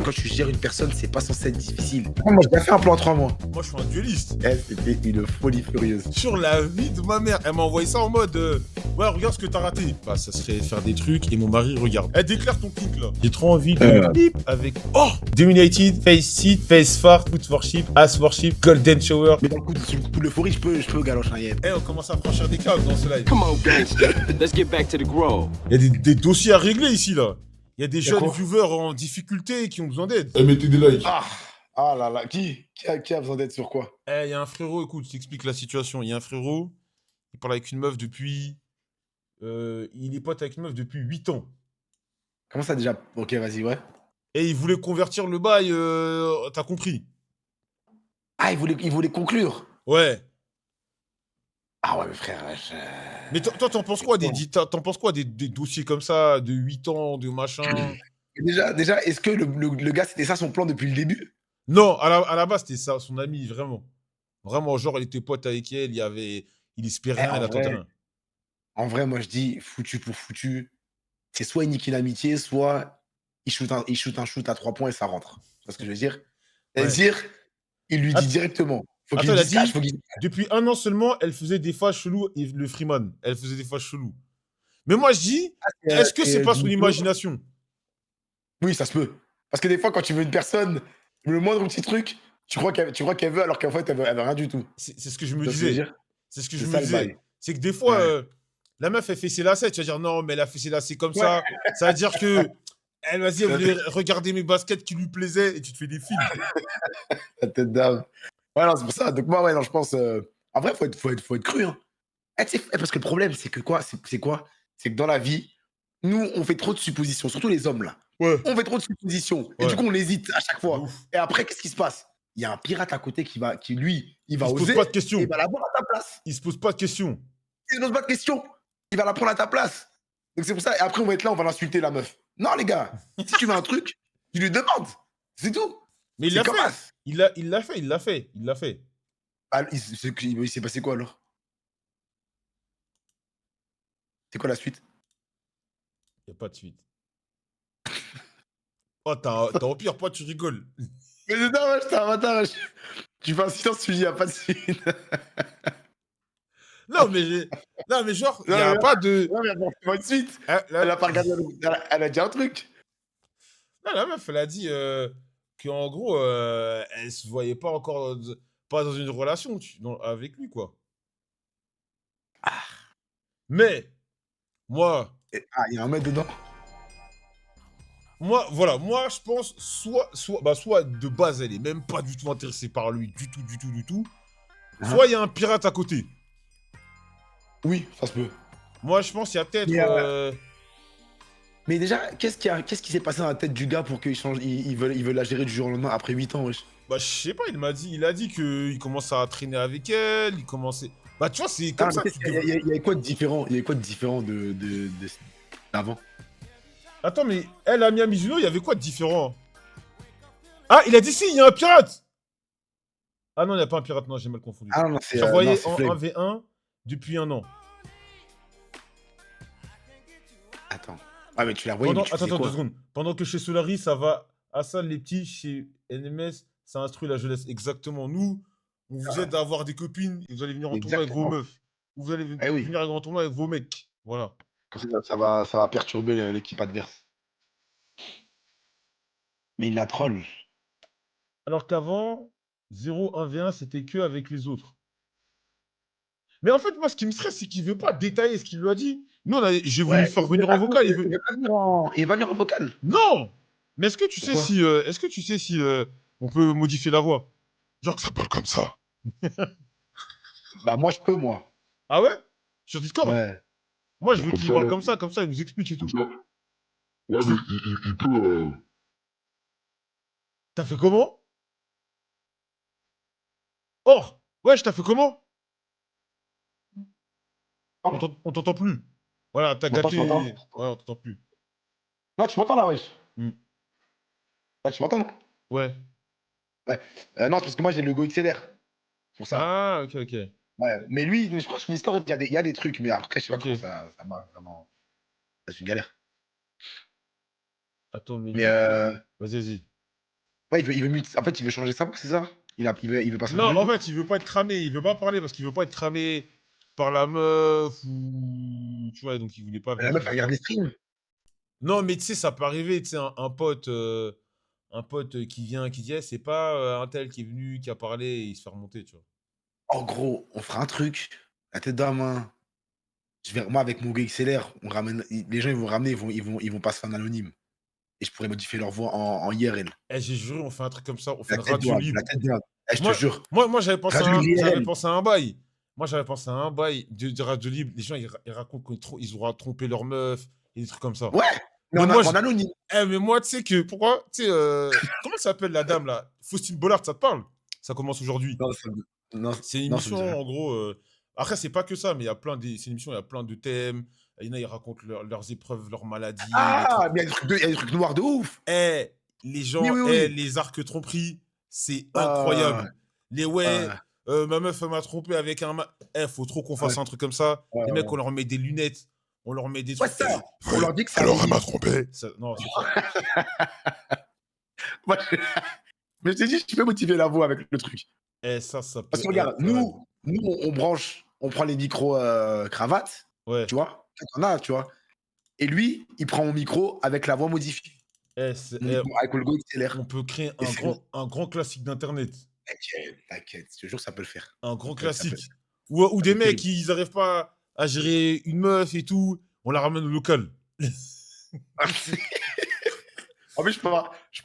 quand tu gères une personne, c'est pas censé être difficile. Moi, j'ai déjà fait un plan en 3 mois. Moi, je suis un dueliste. C'était une folie furieuse. Sur la vie de ma mère, elle m'a envoyé ça en mode ouais, regarde ce que t'as raté. Bah, ça serait faire des trucs et mon mari regarde. Elle déclare ton kick là. J'ai trop envie de bip avec Dominated, Face Seat, Face Fart, Foot Worship, Ass Worship, Golden Shower. Mais dans le coup de l'euphorie, je peux galocher un yep. Eh, on commence à franchir des câbles dans ce live. Come on, gangster. Let's get back to the grove. Il y a des dossiers à régler ici là. Il y a des jeunes quoi viewers en difficulté qui ont besoin d'aide. Eh, mettez des likes. Ah là là, qui a besoin d'aide sur quoi? Eh, il y a un frérot, écoute, je t'explique la situation. Il y a un frérot, il parle avec une meuf depuis... il est pote avec une meuf depuis 8 ans. Comment ça déjà? Ok, vas-y, ouais. Et il voulait convertir le bail, t'as compris? Ah, il voulait conclure. Ouais. Ah ouais, mais frère, Mais toi, t'en penses quoi t'en penses quoi des dossiers comme ça, de 8 ans, de machin? Déjà, est-ce que le gars, c'était ça son plan depuis le début? Non, à la base, c'était ça, son ami, vraiment. Vraiment, genre, il était pote avec elle, il espérait rien, il attendait rien. En vrai, moi, je dis, foutu pour foutu, c'est soit il nique une amitié, soit il shoot un shoot à 3 points et ça rentre. Tu vois ce que je veux dire? Ouais. C'est-à-dire, il lui dit directement. Faut qu'il Attends, il a dise cash, dit, faut qu'il... depuis 1 an seulement, elle faisait des phases cheloues, et le Freeman, elle faisait des phases cheloues. Mais moi, je dis, est-ce que c'est pas son imagination? Oui, ça se peut. Parce que des fois, quand tu veux une personne, le moindre petit truc, tu crois qu'elle veut, alors qu'en fait, elle veut rien du tout. C'est ce que je me Tu vois ce que je veux disais. dire? C'est ce que C'est je ça, me le disais. bail. C'est que des fois, Ouais. la meuf, elle fait ses lacets. Tu vas dire, non, mais elle a fait ses lacets comme ça. Ça veut dire que, elle, vas-y, elle voulait regarder mes baskets qui lui plaisaient et tu te fais des films. La tête d'âme. Ouais, non, c'est pour ça. Donc, moi, ouais, non, je pense. En vrai, faut être cru. Hein. Tu sais, parce que le problème, c'est que quoi? C'est quoi? C'est que dans la vie, nous, on fait trop de suppositions, surtout les hommes, là. Ouais. On fait trop de suppositions. Et Ouais. du coup, on hésite à chaque De fois. ouf. Et après, qu'est-ce qui se passe? Il y a un pirate à côté qui lui, il va Il se pose oser. pas de questions. Et il va la prendre à ta place. Il se pose pas de questions. Il ne pose pas de questions. Il va la prendre à ta place. Donc, c'est pour ça. Et après, on va être là, on va l'insulter, la meuf. Non, les gars. Si tu veux un truc, tu lui demandes. C'est tout. Mais il C'est l'a comme fait. As. Il l'a fait. Ah, il s'est passé quoi, alors? C'est quoi la suite? Il n'y a pas de suite. Oh, t'as au pire, pas, tu rigoles. Mais c'est dommage, t'es un bâtard. Tu fais un silence, tu dis, il n'y a pas de suite. Non, mais genre, il n'y a pas de. Non, mais attends, c'est pas une suite. Elle Elle a pas regardé. Elle a dit un truc. Non, la meuf, elle a dit qu'en gros, elle se voyait pas encore pas dans une relation avec lui, quoi. Mais, moi, Ah, il y a un mec dedans. voilà, moi, je pense, soit de base, elle est même pas du tout intéressée par lui, du tout. Soit il y a un pirate à côté. Oui, ça se peut. Moi, je pense qu'il y a peut-être. Mais déjà, qu'est-ce qui s'est passé dans la tête du gars pour qu'il change, il veut la gérer du jour au lendemain après 8 ans, wesh. Bah, je sais pas, il a dit qu'il commençait à traîner avec elle, il commençait. Bah, tu vois, c'est comme ça. Il y avait quoi de différent? Il y avait quoi de différent d'avant? Attends, mais elle, Amia Mizuno, il y avait quoi de différent? Ah, il a dit si, il y a un pirate! Ah non, il n'y a pas un pirate, non, j'ai mal confondu. Ah non, c'est. J'ai envoyé c'est en Flame. 1v1 depuis 1 an. Attends. Ah, mais tu l'as envoyé. Attends, 2 secondes. Pendant que chez Solari, ça va. Hassan, les petits, chez NMS, ça instruit la jeunesse. Exactement. Nous, on vous aide à avoir des copines et vous allez venir en tournoi avec vos meufs. Vous allez venir en tournoi avec vos mecs. Voilà. Comme ça va perturber l'équipe adverse. Mais il la troll. Alors qu'avant, 0-1v1, c'était que avec les autres. Mais en fait, moi, ce qui me stresse, c'est qu'il veut pas détailler ce qu'il lui a dit. Nous, j'ai voulu faire venir en vocal. Il va venir en vocal. Non! Mais est-ce que tu sais Pourquoi si on peut modifier la voix? Genre que ça parle comme ça. Bah, moi, je peux, moi. Ah ouais? Sur Discord? Ouais. Moi, je veux qu'il parle comme ça, il nous explique et tout. Ouais, mais il peut. T'as fait comment? Oh! Wesh, t'as fait comment? On t'entend plus. Voilà, t'as gâté. m'entends Ouais, on t'entend plus. Non, tu m'entends là, wesh. Hmm. Ah, tu m'entends, non? Ouais. Non, parce que moi, j'ai le Go XLR. Pour ça. Ah, ok. Ouais. Mais lui, je pense que l'histoire, il y a des trucs, mais après, je sais pas Ok. comment ça marche vraiment. C'est une galère. Attends, mais Mais vas-y. Ouais, en fait, il veut changer sa voix, c'est ça? Il veut pas Non, changer de en voix. fait, il veut pas être cramé. Il veut pas parler parce qu'il veut pas être cramé par la meuf ou... Tu vois, donc il voulait pas La venir. meuf, elle regarde les streams. Non, mais tu sais, ça peut arriver, tu sais, un pote qui vient, qui dit, eh, c'est pas un tel qui est venu, qui a parlé, et il se fait remonter, tu vois. En gros, on fera un truc, la tête dans la main. Moi, avec mon gars XLR, on ramène, les gens, ils vont ramener, ils vont passer en anonyme. Et je pourrais modifier leur voix en IRL. Eh, j'ai juré, on fait un truc comme ça, on fait La une tête radio droite, libre. la tête droite. Eh, je te Moi, jure. moi Radio j'avais IRL. pensé à un bail. Moi, j'avais pensé à un bail de radio libre. Les gens, ils racontent qu'ils auront trompé leur meuf et des trucs comme ça. Ouais, mais Mais moi, en anonyme. mais moi, tu sais que, pourquoi, tu sais, comment ça s'appelle la dame, là? Faustine Bollard, ça te parle? Ça commence aujourd'hui. Non, non, C'est une non, ça me émission, dit rien. en gros. Après, c'est pas que ça, mais c'est une émission, il y a plein de thèmes. Il y en a, ils racontent leurs épreuves, leurs maladies. Ah, mais il y a des trucs noirs de ouf. Les Oui, gens, oui, oui. les arcs tromperies, c'est Ah, incroyable. Les ouais, ah, ma meuf elle m'a trompé avec un. Faut trop qu'on fasse ouais, un truc comme ça. Les mecs, ouais. on leur met des lunettes, on leur met des Ouais, trucs. ça. On leur dit que ça. Alors, elle m'a trompé. Non, c'est fort. Moi, mais je t'ai dit, je peux motiver la voix avec le truc. Ça peut Parce que regarde, être raide. nous, on branche, on prend les micros cravates, Ouais. tu vois. On a, tu vois. Et lui, il prend mon micro avec la voix modifiée. Avec le Go XLR. On peut créer Et c'est bon. un grand classique d'internet. T'inquiète, je te jure, ça peut le faire. Un grand Ça peut- classique. Ou des peut mecs, terrible. ils arrivent pas à gérer une meuf et tout, on la ramène au local. En plus, je peux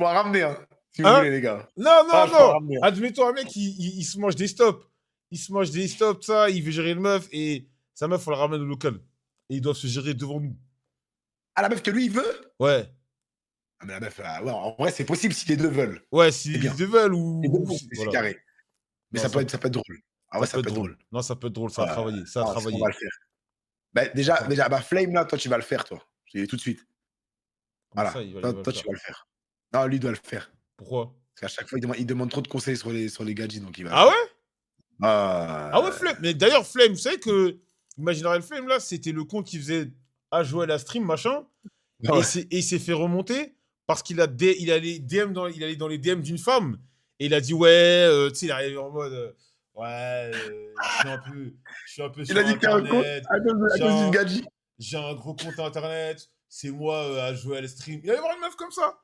en ramener, hein, si vous Hein? voulez, les gars. Non, Ah, non, je peux en non. ramener. Admettons, un mec, il se mange des stops. Il se mange des stops, ça, il veut gérer une meuf et sa meuf, on la ramène au local. Et ils doivent se gérer devant nous. Ah, la meuf que lui, il veut? Ouais. Ah, mais la meuf, ouais, en vrai, c'est possible si les deux veulent. Ouais, C'est s'ils bien. veulent Les deux ou veulent, c'est voilà. carré. Mais Non, ça peut être drôle. Ah ouais, ça peut être drôle. Non, ça peut être drôle, ça a Ouais, travaillé. Ça a non, on travaillé. va le faire. Bah, déjà, bah, Flame, là, toi, tu vas le faire, toi. Je te dis tout de suite. Comment Voilà. ça, il va Toi, le tu faire? vas le faire. Non, lui, il doit le faire. Pourquoi? Parce qu'à chaque fois, il demande trop de conseils sur les gadgets, donc il va le Ah faire. ouais? Ah ouais, Flame. Mais d'ailleurs, Flame, vous savez que Imaginary Flame, là, c'était le compte qui faisait à jouer à la stream, machin. Ah ouais. Et il s'est fait remonter parce qu'il allait dans les DM d'une femme et il a dit ouais, tu sais, il est arrivé en mode ouais, je suis un peu Il sur a dit que t'es un con internet, à cause d'une gadget. j'ai un gros compte internet, c'est moi à jouer à la stream. Il allait voir une meuf comme ça.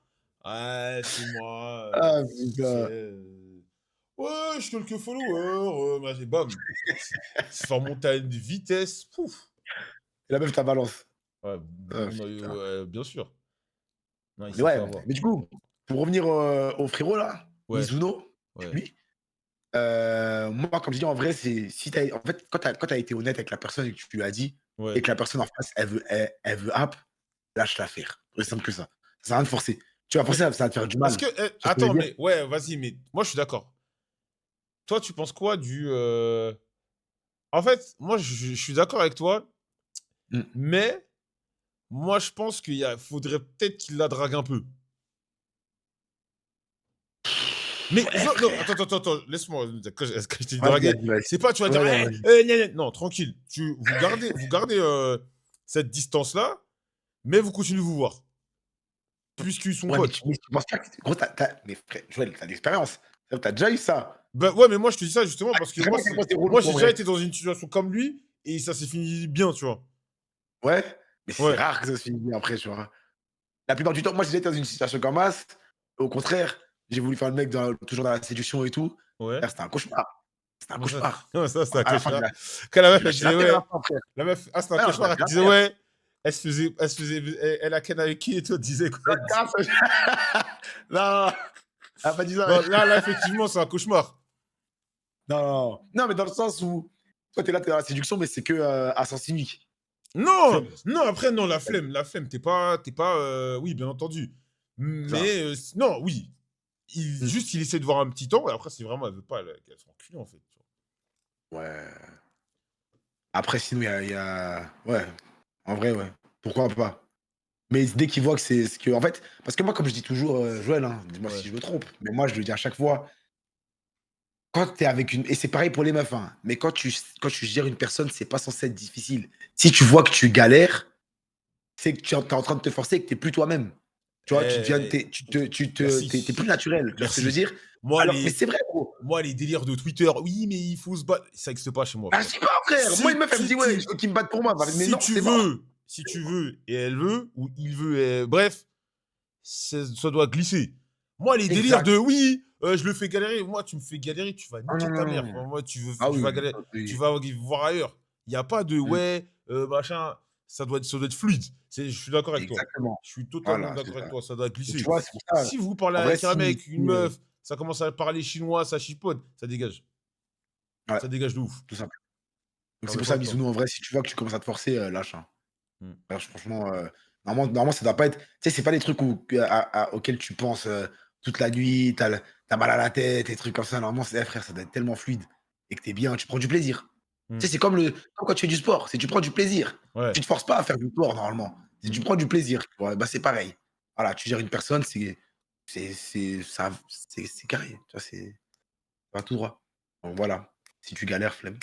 Ouais, c'est moi. Ah, putain. Ouais, j'ai quelques followers, et bam. Se faire monter à une vitesse, pouf. Et la meuf, ta balance. Ouais, Ah, ouais, bien sûr. Non, il mais s'est ouais, fait avoir. mais du coup, pour revenir au frérot, là, Ouais, Mizuno, ouais. lui, moi, comme je dis, en vrai, c'est si en fait, quand t'as été honnête avec la personne et que tu lui as dit, Ouais. et que la personne en face, elle veut app, lâche l'affaire. Aussi simple que ça. Ça sert à rien de forcer. Tu vas forcer, ça va te faire du mal. Parce que, Tu vois ce que je attends, veux dire? mais ouais, vas-y, mais moi je suis d'accord. Toi, tu penses quoi du. En fait, moi je suis d'accord avec toi, Mm. mais moi je pense qu'il faudrait peut-être qu'il la drague un peu. Mais non, attends, laisse-moi. Quand je t'ai dit Vas-y, draguer, vas-y. c'est pas, tu vas dire, Ouais, non, tranquille. Vous gardez cette distance-là, mais vous continuez de vous voir. Puisqu'ils sont Ouais, mais potes. tu penses pas que. Gros, mais frère, Joël, t'as l'expérience. T'as déjà eu ça. Bah ouais, mais moi je te dis ça justement parce que Vraiment, moi, à quel point c'est relou, moi j'ai en déjà vrai. été dans une situation comme lui et ça s'est fini bien, tu vois. Ouais, mais c'est Ouais. rare que ça se finisse bien après, tu vois. La plupart du temps, moi, j'ai été dans une situation comme As. Au contraire, j'ai voulu faire le mec toujours dans la séduction et tout. Ouais. Frère, c'était un cauchemar. C'était un Comment ça cauchemar. comment ça, c'est un À la fin, cauchemar. Quand la meuf, elle j'ai la disait terre à ouais. la fin, frère. La meuf, c'était un Ah non, cauchemar, j'ai elle la disait terre. ouais. Elle a ken avec qui et toi, elle disait quoi? La casse. Non, elle a pas dit ça. Non, là, effectivement, c'est un cauchemar. Non, mais dans le sens où toi, t'es dans la séduction, mais c'est que à sens unique. Non, non, après, non, la flemme, t'es pas, oui, bien entendu. Mais, non, oui. Juste, il essaie de voir un petit temps, et après, c'est vraiment, elle veut pas, qu'elle soit enculée, en fait. Ouais. Après, sinon, il y a. Ouais, en vrai, ouais. Pourquoi pas? Mais dès qu'il voit que c'est ce que. En fait, parce que moi, comme je dis toujours, Joël, hein, dis-moi Ouais. si je me trompe, mais moi, je le dis à chaque fois, quand tu es avec une. Et c'est pareil pour les meufs, hein, mais quand tu gères une personne, c'est pas censé être difficile. Si tu vois que tu galères, c'est que tu es en train de te forcer et que tu n'es plus toi-même. Tu vois, tu deviens, Merci. t'es plus naturel. Tu vois ce que je veux Merci. dire? Moi, Alors, mais les, c'est vrai, gros. moi, les délires de Twitter, oui, mais il faut se battre. Ça n'existe pas chez moi, Ah, frère. je dis pas, frère. Moi, une meuf, elle me Si dit, ouais, tu, je veux qu'il me batte pour moi. Bah, mais si non, tu c'est mort. veux, si tu veux, et elle veut, ou il veut, bref, ça doit glisser. Moi, les délires Exact. de oui, je le fais galérer. Moi, tu me fais galérer, tu vas Ah, niquer non, ta non, mère. non. Moi, Ah tu oui, vas galérer, tu oui. vas voir ailleurs. Il n'y a pas de Mmh. ouais, machin. Ça doit être fluide. Je suis d'accord avec toi. Exactement. Je suis totalement Voilà, c'est d'accord avec ça. toi. Ça doit Et tu glisser. vois, c'est pour ça. Si vous parlez En vrai, avec un si, mec, si, une meuf, ça commence à parler chinois, ça chipote, ça dégage. ouais, Ça dégage de ouf. tout simple. Donc, c'est Perdez pour pas ça, de temps. bisounours, en vrai, si tu vois que tu commences à te forcer, lâche, hein. Hmm. Frère, franchement, normalement, ça doit pas être. Tu sais, c'est pas des trucs auxquels tu penses toute la nuit, t'as mal à la tête, des trucs comme ça. Normalement, frère, ça doit être tellement fluide et que t'es bien, tu prends du plaisir. Hmm. Tu sais, c'est comme quand tu fais du sport, c'est tu prends du plaisir. Ouais. Tu te forces pas à faire du sport, normalement. Si tu prends du plaisir, tu vois, bah, c'est pareil. Voilà, tu gères une personne, c'est carré. Tu vois, c'est pas tout droit. Donc voilà, si tu galères, flemme.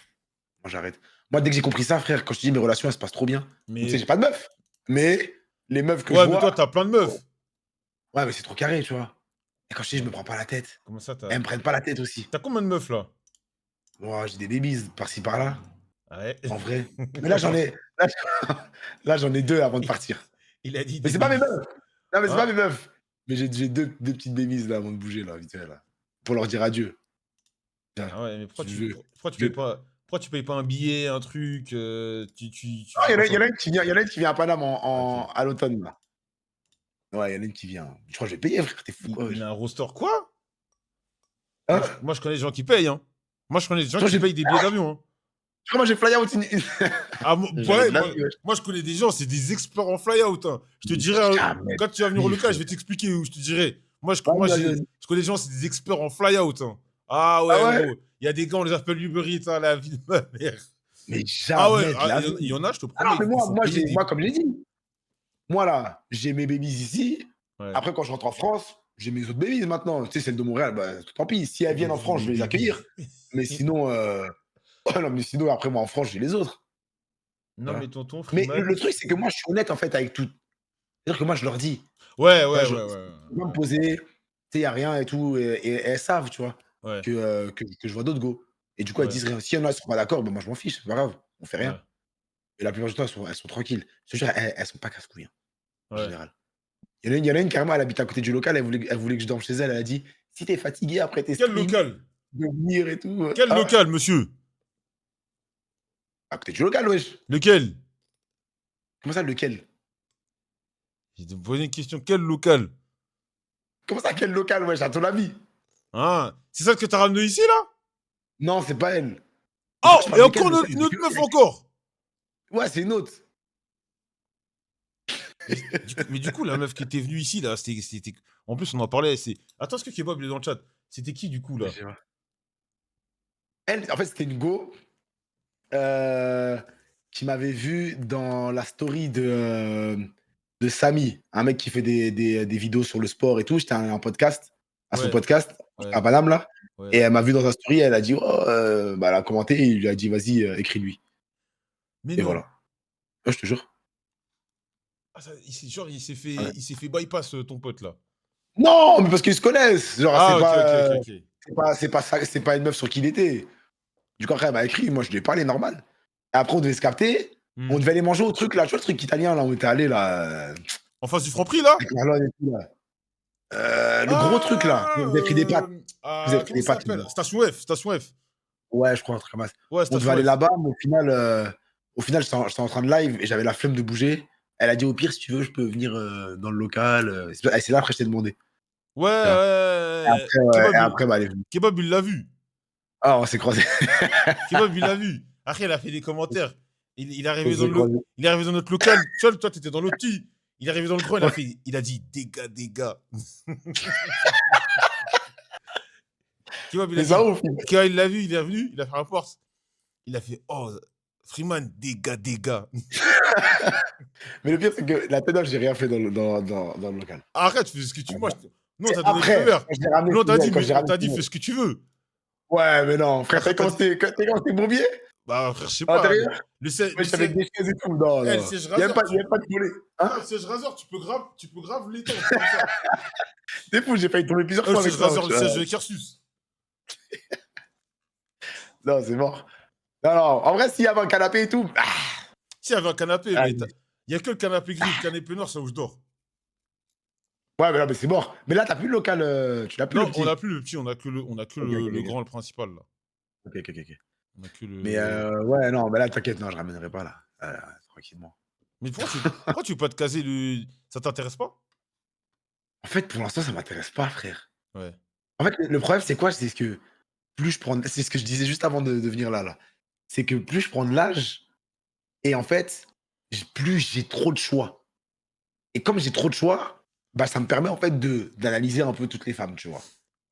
Moi, j'arrête. Moi, dès que j'ai compris ça, frère, quand je te dis mes relations, elles se passent trop bien. Donc, tu sais, Mais j'ai pas de meuf. Mais les meufs que je ouais, mais toi, vois, t'as plein de meufs. ouais, mais c'est trop carré, tu vois. Et quand je te dis, je me prends pas la tête. Comment ça, Elles me prennent pas la tête aussi. t'as combien de meufs là? Moi, j'ai des babies par-ci par-là, Ouais. en vrai. Mais là, là, là, j'en ai deux avant de partir. Il a dit Mais des c'est pas mes bêtises. meufs. Non, mais c'est pas Hein? mes meufs. Mais j'ai deux petites babies là avant de bouger, là, vite fait, là. Pour leur dire adieu. Tiens, Ah ouais, mais pourquoi tu, je, pourquoi tu je... payes pas, pourquoi tu payes pas un billet, un truc, tu Ah, fais pas ça? y en a une qui vient, il y en a une qui vient à Paname Ok. à l'automne, là. Ouais, il y en a une qui vient. Je crois que je vais payer, frère. T'es fou, quoi, Il wesh. a un roster quoi? Hein? Moi, je connais des gens qui payent, hein. Moi, je connais des gens Je crois qui que payent des billets d'avion, hein. j'ai fly out Ah, Jamais ouais, de la vie, wesh. moi, je connais des gens, c'est des experts en fly-out, hein. Je te dirai, Jamais de quand tu vas la venir au vie, local, frère. je vais t'expliquer où je te dirai. Moi, Vas-y, vas-y, vas-y. je connais des gens, c'est des experts en fly-out, hein. Ah Ah ouais, ouais? gros. Il y a des gars, on les appelle Uber Eats, hein, la vie de ma mère. Mais Ah ouais, jamais de la il y vie. en a, je te Ah non, promets, mais ils font payer des. moi, comme j'ai dit, moi là, j'ai mes babies ici. Ouais. Après, quand je rentre en France, j'ai mes autres babies maintenant. Tu sais, celles de Montréal, bah, tant pis. Si elles viennent en France, Les je vais les accueillir. bébés. Mais sinon, non, mais sinon, après, moi, en France, j'ai les autres. Non, mais Voilà. tonton Mais Freeman. le truc, c'est que moi, je suis honnête, en fait, avec tout. C'est-à-dire que moi, je leur dis, Ouais, tu vois, ouais, je ouais, peux ouais. pas me poser, tu sais, il n'y a rien et tout. Et elles savent, tu vois, Ouais, que je vois d'autres go. Et du coup, elles ouais, disent rien. Si y en a, elles sont pas d'accord, bah, moi, je m'en fiche, c'est pas grave. On fait rien. ouais, Et la plupart du temps, elles sont tranquilles. Je te jure, elles sont pas casse-couilles, hein, en ouais. général. Il y en a une carrément, elle habite à côté du local, elle voulait que je dorme chez elle. Elle a dit: «Si t'es fatigué après tes Quel streams, local? de venir et tout». Quel Ah, local, monsieur? à côté du local, wesh. Lequel? Comment ça, lequel? J'ai te posé une question. Quel local? Comment ça, quel local, wesh, à ton avis? Hein? C'est ça que t'as ramené ici, là? Non, c'est pas elle. Mais Oh, pourquoi je et parle de quel encore local? une autre meuf encore. Ouais, c'est une autre. Mais du coup, la meuf qui était venue ici, là, c'était. En plus, on en parlait. Attends, est-ce que Kebab il est dans le chat? C'était qui, du coup, Je là? sais pas. Elle, en fait, c'était une go euh, qui m'avait vu dans la story de Samy, un mec qui fait des vidéos sur le sport et tout. J'étais un podcast, à son Ouais, podcast, à ouais, Paname, là. Et ouais. elle m'a vu dans sa story, elle a dit, oh, bah, elle a commenté, et il lui a dit, vas-y, écris-lui. Mais Et non. voilà. Ouais, je te jure. Ah, genre, Ouais. il s'est fait bypass, ton pote, là. Non, mais parce qu'ils se connaissent. Genre, Ah, ok, ok, ok, ok. c'est pas une meuf sur qui il était. Du coup, après, elle m'a écrit, moi, je lui ai parlé normal. Et après, on devait se capter. On Hmm. devait aller manger au truc, là, tu vois, le truc italien, là, où on était allé, là, En face du Franprix, là? avec Marlon et tout, là. Le gros truc, là. Ah, Vous avez pris des pâtes. Vous avez pris comment des ça pâtes, s'appelle? là. Station F, Station F. Ouais, je crois, un truc comme ça. Ouais, On devait Station aller F. là-bas, mais au final, j'étais en train de live et j'avais la flemme de bouger. Elle a dit, au pire, si tu veux, je peux venir dans le local. C'est là après, je t'ai demandé. Ouais, Tu vois. Et ouais. après, ouais, et après, bah, elle est venue. Kebab, il l'a vu. Ah, on s'est croisés. Kebab, il l'a vu. Après, il a fait des commentaires. Il est On arrivé s'est croisés. il est arrivé dans notre local. Tu vois, toi, t'étais dans l'autre petit. Il est arrivé dans le coin, Ouais. il a dit des gars. Kebab, il a Mais ça dit. ouf. Kebab, il l'a vu, il est revenu, il a fait un force. Il a fait, oh, Freeman, des gars. Mais le pire, c'est que la tête, j'ai rien fait dans le local. Arrête, fais ce que tu veux. Nous, on C'est t'a donné le feu après, vert. quand je l'ai ramené Nous, on t'a chez dit, elle, quand mais j'ai on ramené t'a dit, chez fais elle. ce que tu veux. Ouais, mais non, frère, Après, t'es quand t'es bourbier? Bah, frère, je sais À pas, l'intérieur? le siège, Wesh, avec des chaises et tout. Non, le non. siège Il y a même raseur, pas, il y a même pas de volet. non, Hein? le siège raseur, tu peux grave l'étendre comme ça. T'es fou, j'ai failli tomber plusieurs Le fois avec siège ça. raseur, Wesh. le siège de Kersus. Non, c'est mort. Non, non. En vrai, s'il y avait un canapé et tout. Si, il y avait un canapé, Ah, mais il y a que le canapé gris, le canapé noir, c'est où je dors. ouais, mais là, mais c'est mort. Mais là, t'as plus le local. Tu l'as plus le Non, on petit. n'a plus le petit, on a que Ok, ok, le ok. grand, le principal, là. Ok, ok, ok, ok. On a que Mais le. ouais, non, mais là, t'inquiète, non, je ramènerai pas là. Tranquillement. Mais pourquoi tu veux pas te caser le. Ça t'intéresse pas? En fait, pour l'instant, ça m'intéresse pas, frère. Ouais. En fait, le problème, c'est quoi? C'est que plus je prends. C'est ce que je disais juste avant de venir là, là. C'est que plus je prends de l'âge, et en fait, plus j'ai trop de choix. Et comme j'ai trop de choix, bah, ça me permet en fait d'analyser un peu toutes les femmes, tu vois.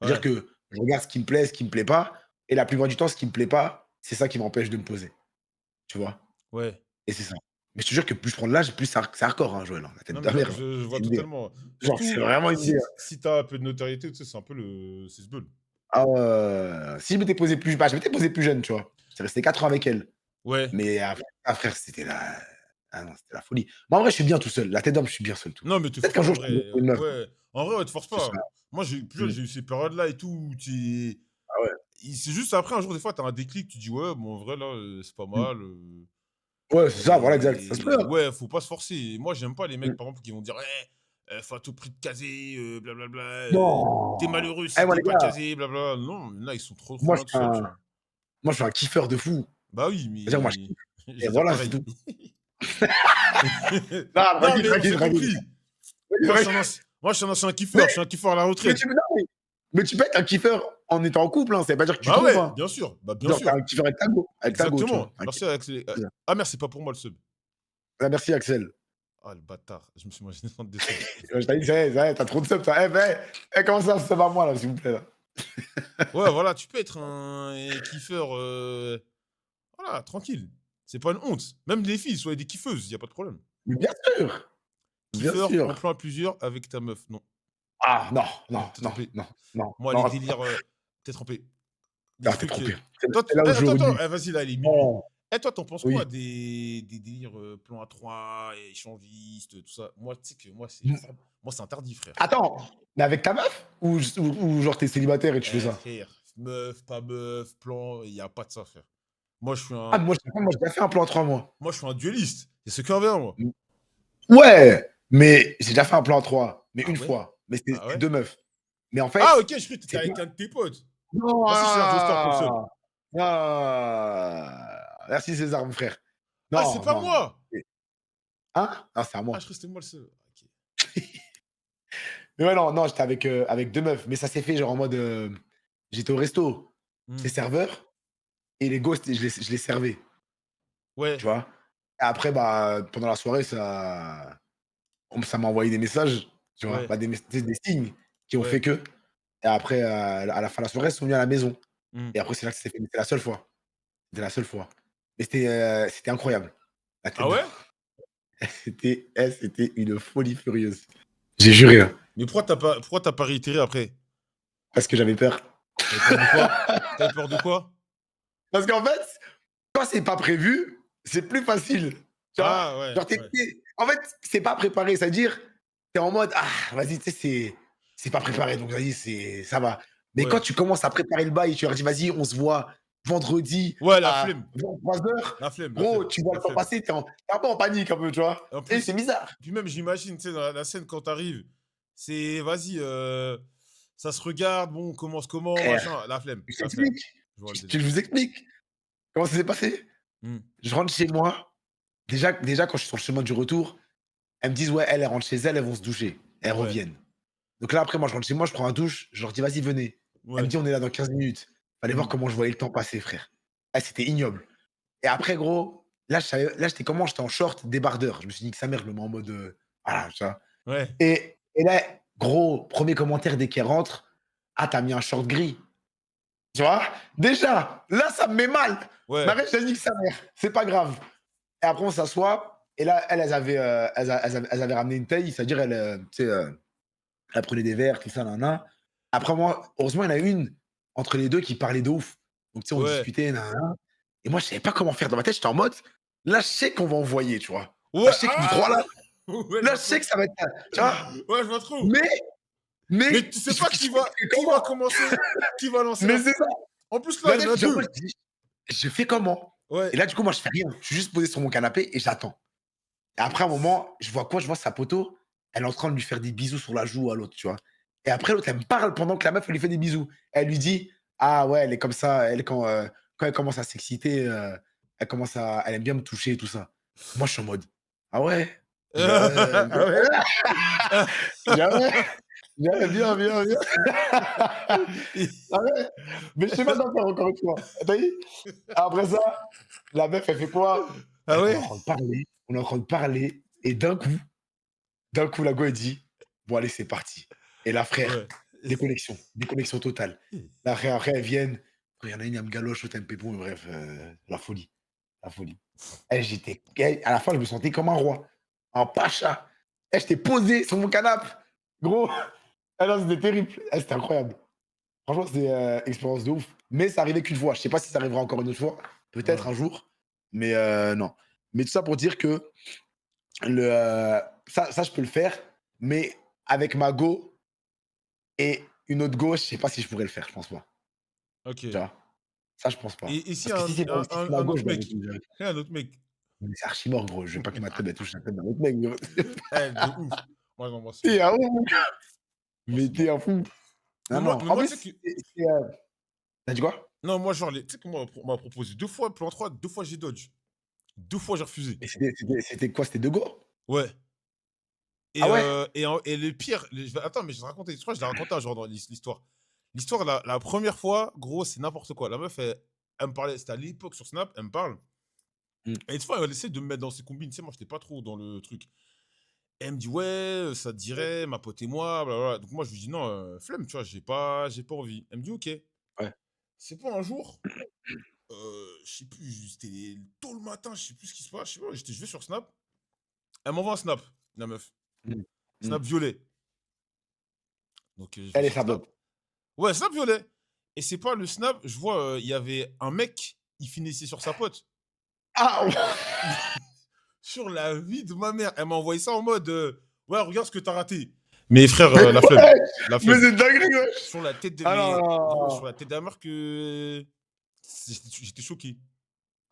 C'est-à-dire Ouais. que je regarde ce qui me plaît, ce qui me plaît pas, et la plupart du temps, ce qui me plaît pas, c'est ça qui m'empêche de me poser, tu vois. Ouais. Et c'est ça. Mais je te jure que plus je prends de l'âge, plus c'est hardcore, hein, Joël, hein, la tête Non, de mais ta mère, je vois c'est une idée. totalement. Genre, c'est Surtout vraiment une idée. si t'as un peu de notoriété, tu sais, c'est un peu le. C'est ce bull. Ah si je m'étais posé plus, bah, je m'étais posé plus jeune, tu vois. J'ai resté 4 ans avec elle. Ouais. Mais après, frère, c'était la, ah non, c'était la folie. Moi, en vrai, je suis bien tout seul. La tête d'homme, je suis bien seul, tout. Non, mais te Peut-être force qu'un pas, en jour, je trouverai vrai. une meuf. Ouais. En vrai, ouais, te force Ce sera pas. Moi, mmh. j'ai eu ces périodes-là et tout. Où Ah ouais. c'est juste après, un jour, des fois, t'as un déclic, tu dis, ouais, bon, en vrai, là, c'est pas Mmh. mal. Ouais, c'est ça, voilà, exact. Ça se peut, Et hein. ouais, faut pas se forcer. Et moi, j'aime pas les mecs, Mmh. par exemple, qui vont dire, faut à tout prix te caser, blablabla. T'es Non! malheureux Eh si moi, t'es les pas gars, casé, blablabla. Non, là, ils sont trop, trop moi, je bien tout suis seuls, un tu vois. moi, je suis un kiffeur de fou. Bah oui, C'est-à-dire, moi, je kiffe mais je et veux dire voilà, c'est pareil. tout. Non, Non, tranquille, mais on tranquille, s'est tranquille. compris. Tranquille, tranquille. Moi, je suis un ancien Mais kiffeur. Je suis un kiffeur à la mais retraite. tu peux non, mais tu peux être un kiffeur en étant en couple, hein, ça veut pas dire que tu Bah trompes, ouais, hein. bien sûr. Bah bien Genre, tu es sûr. un kiffeur avec ta go, tu vois? Exactement. Tranquille. Merci, Axel. C'est ça. Ah merde, c'est pas pour moi le sub. Ah, merci, Axel. Ah, le bâtard. Je me suis imaginé prendre des subs. Ouais, je t'ai dit, ça y est, tu trop de subs, toi. Comment ça va moi, là, s'il vous plaît, là? Ouais, voilà, tu peux être un kiffeur. Voilà, tranquille. C'est pas une honte. Même les filles, soyez des kiffeuses, y a pas de problème. Mais bien Kiffeur en sûr. plan à plusieurs avec ta meuf. Non, Ah non, non, non, t'es non, trompé. non, non, Moi, les non. délires, t'es trompé. Des Ah, tu trucs. trompé. Toi, C'est là où je attends, attends, redis. vas-y, là, il est minuit. Non. Toi, t'en penses quoi Oui. des délires plan à 3, échangistes, tout ça? Moi, tu sais que moi, Mmh. moi, c'est interdit, frère. Attends, mais avec ta meuf? Ou genre t'es célibataire et tu fais ça? Frère, meuf, pas meuf, plan, il y a pas de ça, frère. Moi, je suis Ah, un, moi, j'ai déjà fait un plan à 3 mois. moi, je suis un dueliste. C'est ce qu'on vient, moi. Mmh. Ouais, mais j'ai déjà fait un plan à 3, mais Ah une ouais? fois. Mais Ah c'était ouais? 2 meufs. Mais en Ah, fait, ok, je crois que t'étais c'est avec pas un de tes potes. non! Merci, cher Joestar, pour le sub. Merci César, mon frère. Ah, c'est Non, pas non, non. moi! Hein? Non, c'est à Ah, je crois moi. que c'était moi le seul. Ok. Mais ouais, non, non, j'étais avec 2 meufs, mais ça s'est fait genre en mode, j'étais au resto, Hmm. j'étais serveur et les ghosts, je les servais, Ouais, tu vois? Et après, bah, pendant la soirée, ça m'a envoyé des messages, tu vois? ouais, Bah, des signes qui ont fait ouais. que et après, à la fin de la soirée, ils sont venus à la maison Hmm. et après, c'est là que ça s'est fait. Mais c'était la seule fois. C'était la seule fois. Mais c'était incroyable. La Ah tête de ouais? c'était une folie furieuse. J'ai juré, hein, Mais pourquoi t'as pas réitéré après? parce que j'avais peur. T'avais peur de quoi? T'avais peur de quoi? Parce qu'en fait, quand c'est pas prévu, c'est plus facile. Tu vois? Ah ouais, Genre, ouais, en fait, c'est pas préparé. C'est-à-dire, tu es en mode: «Ah, vas-y, tu sais, c'est pas préparé, donc vas-y, ça va». Mais quand ouais. tu commences à préparer le bail, tu leur dis: «Vas-y, on se voit vendredi Ouais, la à flemme. 23h», La flemme, la gros, flemme, tu vois la le temps flemme. passer, tu es un peu en panique un peu, tu vois? En Et c'est plus, bizarre. puis même, j'imagine, tu sais, dans la scène quand t'arrives, c'est vas-y, ça se regarde, bon, on commence comment, Frère, machin. La flemme, je la flemme. t'explique. Je vois le Je délire. vous explique comment ça s'est passé. Hmm. Je rentre chez moi. Déjà, quand je suis sur le chemin du retour, elles me disent: «Ouais, elles rentrent chez elles, elles vont se doucher». Elles Ouais, reviennent. Donc là, après, moi, je rentre chez moi, je prends un douche, je leur dis: «Vas-y, venez». Elle me ouais. dit: «On est là dans 15 minutes». Fallait voir Hmm. comment je voyais le temps passer, frère. Ah, c'était ignoble. Et après, gros, là, j'étais comment? J'étais en short débardeur. Je me suis dit: que sa mère, je me mets en mode, voilà, tu vois? Ouais, Et là, gros, premier commentaire dès qu'elle rentre: «Ah, tu as mis un short gris». Tu vois? Déjà, là, ça me met mal. Mais ouais, après, je te dis que sa mère, c'est pas grave. Et après, on s'assoit. Et là, elles avaient ramené une taille, c'est-à-dire, tu sais, elle prenait des verres, tout ça, nin. Après, moi, heureusement, il y en a une entre les deux qui parlait de ouf. Donc, tu sais, on ouais. discutait, nin. Et moi, je savais pas comment faire. Dans ma tête, j'étais en mode, là, je sais qu'on va envoyer, tu vois. Ouais, Là, je sais que nous trois, là, ouais, je là, vois je sais trop. que ça va être, tu vois. Ouais, je vois trop. Mais, Mais tu sais pas je qui fais qui va comment? commencer, qui va lancer Mais la. c'est ça. En plus, là, Là, il y en a moi, deux. je dis, je fais comment? Ouais. Et là, du coup, moi, je fais rien. Je suis juste posé sur mon canapé et j'attends. Et après, un moment, je vois quoi? Je vois sa poteau, elle est en train de lui faire des bisous sur la joue à l'autre, tu vois. Et après, l'autre, elle me parle pendant que la meuf, elle lui fait des bisous. Elle lui dit, ah ouais, elle est comme ça, elle, quand elle commence à s'exciter, elle aime bien me toucher et tout ça. Moi, je suis en mode, ah ouais? Je dis, ah ouais, Ah ouais. je dis, ah ouais, je dis, ah ouais, bien, bien, bien. Ah ouais, mais je sais pas d'en faire encore une fois. T'as vu? Après ça, la meuf, elle fait quoi? Ah On est en ouais. train de parler, on est en train de parler, et d'un coup, la go, elle dit: «Bon allez, c'est parti». Et là, frère, Ouais. déconnexion totale. Là, frère, après, elles viennent, il y en a une, elle me galoche, l'autre, elle me pépon, bref, la folie, la folie. À la fin, je me sentais comme un roi, un pacha. J'étais posé sur mon canapé, gros. Ah non, c'était terrible. C'était incroyable. Franchement, c'était, expérience de ouf. Mais ça arrivait qu'une fois. Je sais pas si ça arrivera encore une autre fois, peut-être Ouais. un jour, mais non. Mais tout ça pour dire que ça, je peux le faire, mais avec ma go et une autre go, je sais pas si je pourrais le faire, je pense pas. Tu Ok. vois? Ça, je pense pas. Et si Parce que si c'est ma un go, autre je vais mec. Et un autre mec. mais c'est archi mort, gros. Je veux pas que ma tête, elle touche la tête d'un autre mec, gros. Eh, de ouf. Moi, non, moi, c'est Tu es mort. un ouf, Moi, mais c'est tu es mort. un fou. Mais Non, moi, non. mais En moi, tu sais plus, que. tu dit quoi? Non, moi, genre, tu sais qu'on m'a proposé 2 fois plan 3, 2 fois j'ai dodge. 2 fois j'ai refusé. Et c'était quoi? C'était 2 go? Ouais. Ah ouais? Et le pire, attends, mais je te racontais, je crois que je l'ai raconté un jour dans l'histoire. L'histoire, la première fois, gros, c'est n'importe quoi. La meuf, elle me parlait, c'était à l'époque sur Snap, elle me parle. Mmh. Et une fois, elle essaie de me mettre dans ses combines. Tu sais, moi, j'étais pas trop dans le truc. Et elle me dit, ouais, ça te dirait, ma pote et moi, blablabla. Donc moi, je lui dis, non, flemme, tu vois, j'ai pas envie. Elle me dit, ok. Ouais. C'est pas un jour, je sais plus, c'était tôt le matin, je sais plus ce qui se passe, je sais pas, je vais sur Snap. Elle m'envoie un Snap, la meuf. Mmh. Mmh. Snap violet. Donc je vais Elle est sur sa Snap. dope. Ouais, Snap violet. Et c'est pas le Snap, je vois, il y avait un mec, il finissait sur sa pote. Ah! Sur la vie de ma mère. Elle m'a envoyé ça en mode, ouais, regarde ce que t'as raté. Mais frère, la flemme. Ouais! La Mais flemme. c'est dinguerie, wesh! Sur la tête de Ah non, mes. non, Gros, non, sur non. la tête de la mère que. J'étais choqué.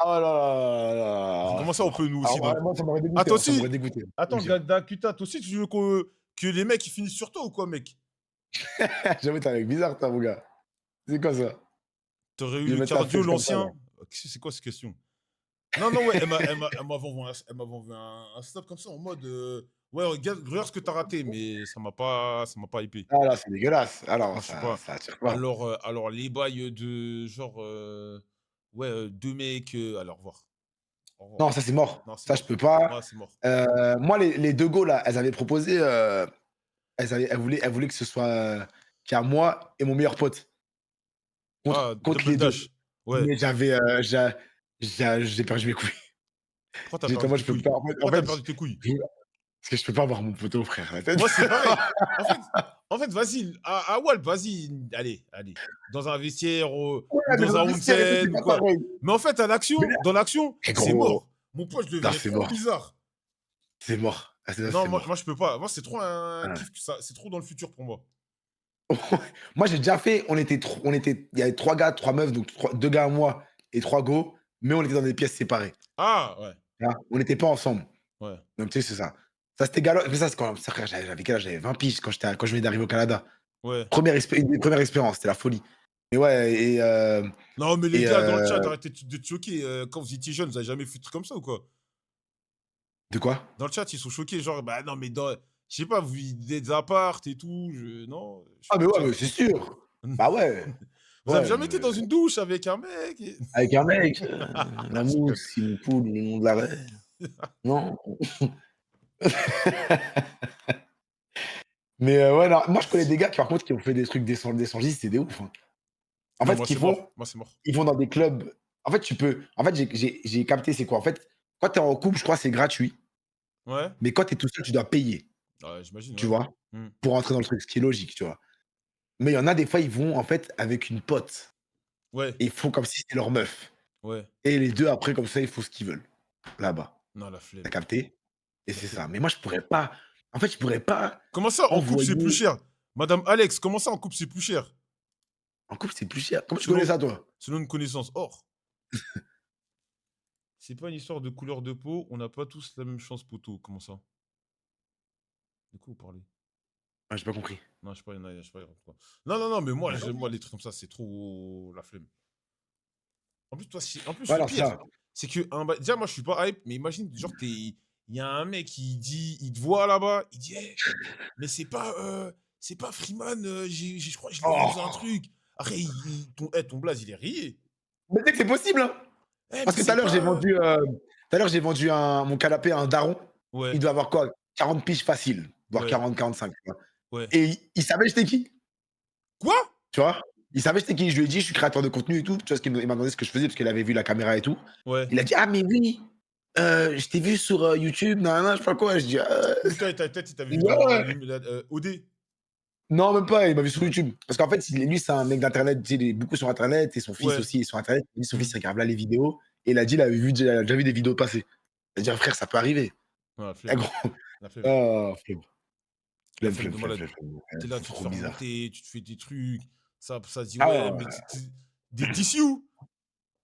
Oh là là là J'ai là. comment ça, on peut nous Ah aussi ouais, dans. moi, ça m'aurait Ah, dégoûté, toi hein, ça m'aurait aussi. dégoûté, je Attends, te jure. Dakuta, toi aussi, tu veux que les mecs ils finissent sur toi ou quoi, mec? J'avoue, t'es un mec bizarre, toi, mon gars. C'est quoi ça? T'aurais eu Je vais le mettre ta cardio, flex comme ça, là. l'ancien? C'est quoi cette question? Non, non, ouais, elle m'avait envoyé un snap comme ça en mode, ouais, regarde ce que t'as raté, mais ça m'a pas hypé. Ah là, c'est dégueulasse. Moi, Alors, je sais ça pas. ça attire pas. Alors les bails de genre, ouais, 2 mecs, allez, au revoir. Au revoir. Non, ça, c'est mort. Non, c'est Ça, je mort. peux pas. Ouais, c'est mort. Moi, les 2 go, là, elles avaient proposé, elles voulaient que ce soit, qu'il y a moi et mon meilleur pote Ah, contre double les 2. dash. Ouais. Mais j'ai perdu mes couilles. Pourquoi t'as J'étais en perdu mode, tes je peux couilles? pas. En Pourquoi t'as fait, perdu tes couilles? parce que je peux pas voir mon poteau, frère, la tête. Moi, c'est pareil. En fait en fait, vas-y, à Walp, vas-y, allez, allez, dans un vestiaire Ouais, ou mais dans dans un le vestiaire et tout, c'est onsen ou pas quoi. pareil. Mais en fait, Mais là, dans l'action, eh c'est gros, mort. Mon pote, je non, deviens c'est trop mort. bizarre. C'est mort. Ah, Non, c'est moi, mort. je peux pas. Moi, c'est trop un Ouais. kiff que ça, c'est trop dans le futur pour moi. Moi, j'ai déjà fait, il y avait 3 gars, 3 meufs, donc 2 gars à moi et 3 go, mais on était dans des pièces séparées. Ah, ouais, Tu vois? On n'était pas ensemble. ouais, Donc tu sais, c'est ça. Ça, c'était galop, mais ça, c'est quand ça, frère, j'avais quel âge? J'avais 20 piges quand je venais d'arriver au Canada. ouais. Une des premières expériences, c'était la folie. Mais ouais Non, mais les et gars, dans le chat, arrêtez de te choquer. Quand vous étiez jeunes, vous avez jamais fait de trucs comme ça ou quoi? de quoi? Dans le chat, ils sont choqués, genre, bah non, mais je sais pas, vous vivez des apparts et tout, non, je suis Ah mais ouais, choqué. mais c'est sûr. Bah ouais, Vous avez ouais, jamais été dans une douche avec un mec avec un mec, la Je rigole. mousse, il me poule, le nom de l'arrêt. Non. Mais ouais, non, moi je connais des gars qui par contre qui ont fait des trucs des c'est des ouf, hein. En Non, fait, ce moi, qu'ils c'est font, mort. Moi, c'est mort. ils vont dans des clubs. En fait, j'ai capté c'est quoi? En fait, quand tu es en couple, je crois, c'est gratuit, Ouais? mais quand tu es tout seul, tu dois payer, Ouais, j'imagine, tu ouais. vois? Mmh. Pour rentrer dans le truc, ce qui est logique, tu vois? Mais il y en a des fois, ils vont en fait avec une pote Ouais. et ils font comme si c'était leur meuf. Ouais. Et les deux, après, comme ça, ils font ce qu'ils veulent, là-bas. Non, la T'as flemme. capté? Et La c'est flemme. ça. Mais moi, je pourrais pas. En fait, je pourrais pas Comment ça, en couple, c'est plus envoyer. cher? Madame Alex, comment ça, en couple, c'est plus cher? En couple, c'est plus cher. Comment tu connais Selon ça, toi? selon une connaissance. Or, c'est pas une histoire de couleur de peau, on n'a pas tous la même chance, poteau. Comment ça? De quoi vous parlez? Ah, j'ai pas compris. Non, je sais pas, je sais pas, quoi. Non, non, non, mais moi, Ouais, moi, les trucs comme ça, c'est trop la flemme. En plus, toi, en plus, ouais, le non, c'est pire, ça. c'est que, déjà, moi, je suis pas hype, mais imagine, genre, il y a un mec qui dit, il te voit là-bas, il dit, Eh, mais c'est pas Freeman, je crois que je l'ai vu dans un Oh! truc. Après, ton blaze, il est rayé. Mais tu sais que c'est possible, hein? Eh, mais Parce que tout à c'est l'heure, j'ai pas. vendu, mon canapé à un daron. Ouais, Il doit avoir quoi? 40 piges facile, voire ouais, 40-45, tu vois? ouais. Et il savait j'étais qui, Quoi? tu vois? Il savait j'étais qui. Je lui ai dit: «Je suis créateur de contenu et tout». Tu vois? Ce qu'il me il m'a demandé ce que je faisais parce qu'il avait vu la caméra et tout. Ouais. Il a dit: «Ah mais oui, je t'ai vu sur, YouTube, nanana», je sais pas quoi. Je dis: Ou peut-être il t'avait Il vu dit: «Ah dans ouais». OD. Non, même pas, il m'a vu sur YouTube. Parce qu'en fait, lui, c'est un mec d'internet, tu sais, il est beaucoup sur internet et son fils Ouais. aussi est sur internet. Il dit son Mmh. fils, il regarde là les vidéos et il a dit il a déjà vu des vidéos passer. Il a dit: «Ah frère, ça peut arriver». Ouais, la Eh flemme. gros, La flemme. ah flemme, La flemme, flemme flemme, de flemme, malade. flemme, flemme, Tu es là, c'est tu te trop fais bizarre. remonter, tu te fais des trucs. Ça dit, Ah ouais, mais ouais, d'issue.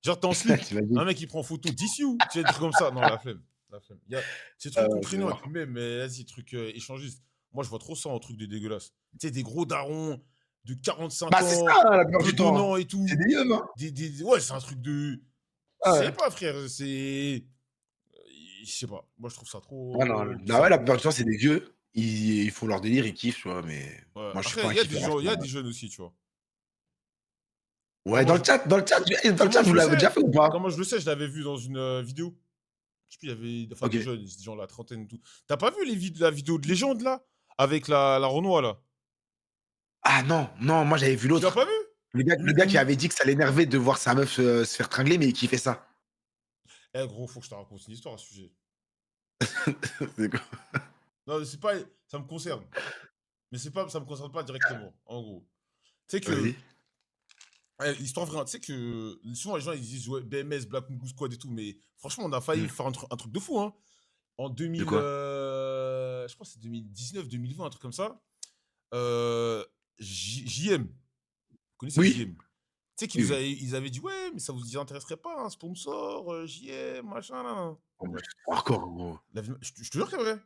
Genre, t'es en slip, un t'imagines? mec, il prend photo d'issue. Tu sais, des trucs comme ça. Non, la flemme. La flemme. Ces trucs C'est contraignants, et puis mort. même, vas-y, trucs échangistes. Moi, je vois trop ça en truc de dégueulasse. Tu sais, des gros darons de 45 Bah, c'est ans, ça, la plupart du temps, hein. bedonnants et C'est tout. des yeux, hein. Ouais, c'est un truc de. Je Ah sais ouais. pas, frère, c'est. Je sais pas. Moi, je trouve ça Ouais, non, trop bah ouais, bizarre. la plupart du temps, c'est des vieux. Ils font leur délire, ils kiffent, tu vois? Mais Ouais. moi, je suis Après, pas il un y a des kiffeur à ce gens, il y a point-là. des jeunes aussi, tu vois. Ouais, Comment je, dans le chat, comment je vous le l'avez déjà sais? fait ou pas? Comment je le sais? Je l'avais vu dans une vidéo. Je sais plus, il y avait enfin des OK. jeunes, des gens la trentaine et tout. T'as pas vu la vidéo de légende là? Avec la Renoir là? Ah non, non, moi, j'avais vu Tu l'as l'autre. pas vu? Le gars qui avait dit que ça l'énervait de voir sa meuf, se faire tringler, mais il kiffait ça. Eh gros, faut que je te raconte une histoire à ce sujet. C'est quoi? Non, c'est pas. Ça me concerne. Mais ça me concerne pas directement, en gros. Tu sais que. Vas-y. Histoire vraie, tu sais que souvent les gens ils disent ouais, BMS, Black Mongoose Squad et tout, mais franchement on a Mmh. failli faire un truc de fou, hein. En De 2000, quoi? je crois que c'est 2019-2020, un truc comme ça. Euh, JM, vous connaissez Oui, JM? Tu sais oui, oui. ils avaient dit ouais, mais ça vous intéresserait pas, un sponsor, JM, machin, là. Oh, Bon, bah, bref. c'est hardcore, gros. Je te jure que c'est vrai.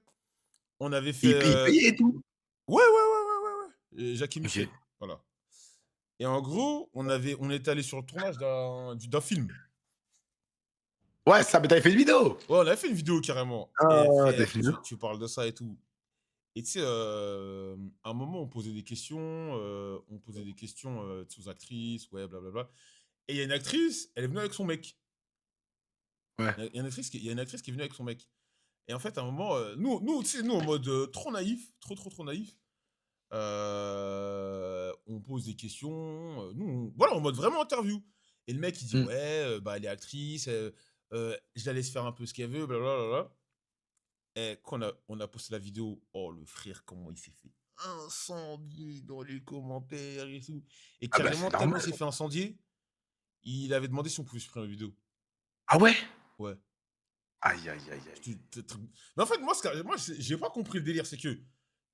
On avait fait. Il payait et tout? Ouais, ouais, ouais, ouais, ouais, ouais. Jacques et OK. Michel. Voilà. Et en gros, on était allé sur le tournage d'un film. Ouais, ça, mais tu avais fait une vidéo? Ouais, on avait fait une vidéo carrément. Et Ah, tu frère, fait une vidéo? tu parles de ça et tout. Et tu sais, à un moment, on posait des questions tu sais, aux actrices, ouais, blablabla. Et il y a une actrice, elle est venue avec son mec. Ouais. Il y a il y a une actrice qui est venue avec son mec. Et en fait, à un moment, tu sais, nous, en mode trop naïf, trop naïf, on pose des questions. Voilà, en mode vraiment interview. Et le mec, il dit, Mmh. ouais, bah, elle est actrice, je la laisse faire un peu ce qu'elle veut, blablabla. Et quand on a posté la vidéo, oh le frère, comment il s'est fait incendier dans les commentaires et tout. Et Ah bah, c'est carrément, tellement il normal. s'est fait incendier, il avait demandé si on pouvait supprimer la vidéo. Ah ouais? Ouais. Aïe, aïe, aïe, Je aïe. Mais en fait, moi, j'ai pas compris le délire. C'est que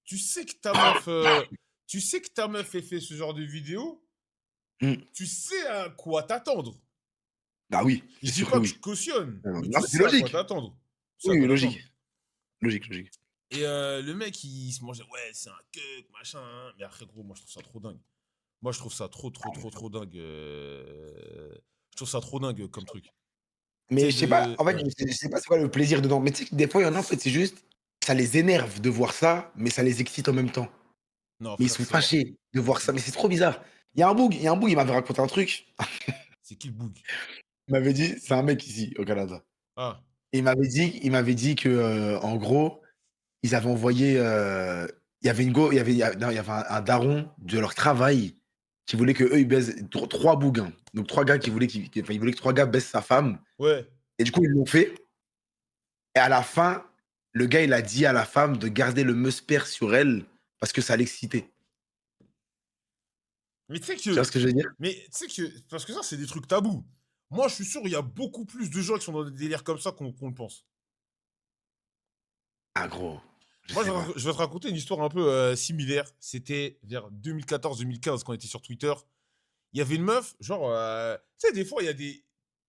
tu sais que ta meuf, tu sais que ta meuf ait fait ce genre de vidéo, Mmh. tu sais à quoi t'attendre. Bah oui, Je c'est dis sûr que pas que je oui. cautionne, mais Non, tu mais c'est sais à quoi logique. t'attendre. Tu sais à Oui, quoi logique. t'attendre. Logique, logique. Et le mec, il se mangeait, ouais, c'est un cuck, machin. Mais après, gros, moi, je trouve ça trop dingue. Moi, je trouve ça trop dingue. Je trouve ça trop dingue comme truc. Tu Mais sais, je sais pas, en fait, ouais. je sais pas c'est quoi le plaisir dedans. Mais tu sais que des fois, il y en a, en fait, c'est juste, ça les énerve de voir ça, mais ça les excite en même temps. Non, Mais ils frère, sont c'est mort. fâchés de voir C'est ça, mais mort. c'est trop bizarre. Il m'avait raconté un truc. C'est qui le boug? Il m'avait dit, c'est un mec ici, au Canada. Ah, Et il m'avait dit que, en gros, ils avaient envoyé, il y avait une go il y a non, il y avait un daron de leur travail qui voulait qu'eux, ils baisent 3 bougs, hein. Donc 3 gars enfin, ils voulaient que 3 gars baisent sa femme ouais. et du coup, ils l'ont fait et à la fin, le gars, il a dit à la femme de garder le meusper sur elle parce que ça l'excitait. Mais tu sais Tu vois que. ce que je veux dire? Mais tu sais que. Parce que ça, c'est des trucs tabous. Moi, je suis sûr, il y a beaucoup plus de gens qui sont dans des délires comme ça qu'on le pense. Ah, gros. Je Moi, sais pas. je vais te raconter une histoire un peu similaire. C'était vers 2014-2015, quand on était sur Twitter. Il y avait une meuf, genre, tu sais, des fois, il y a des.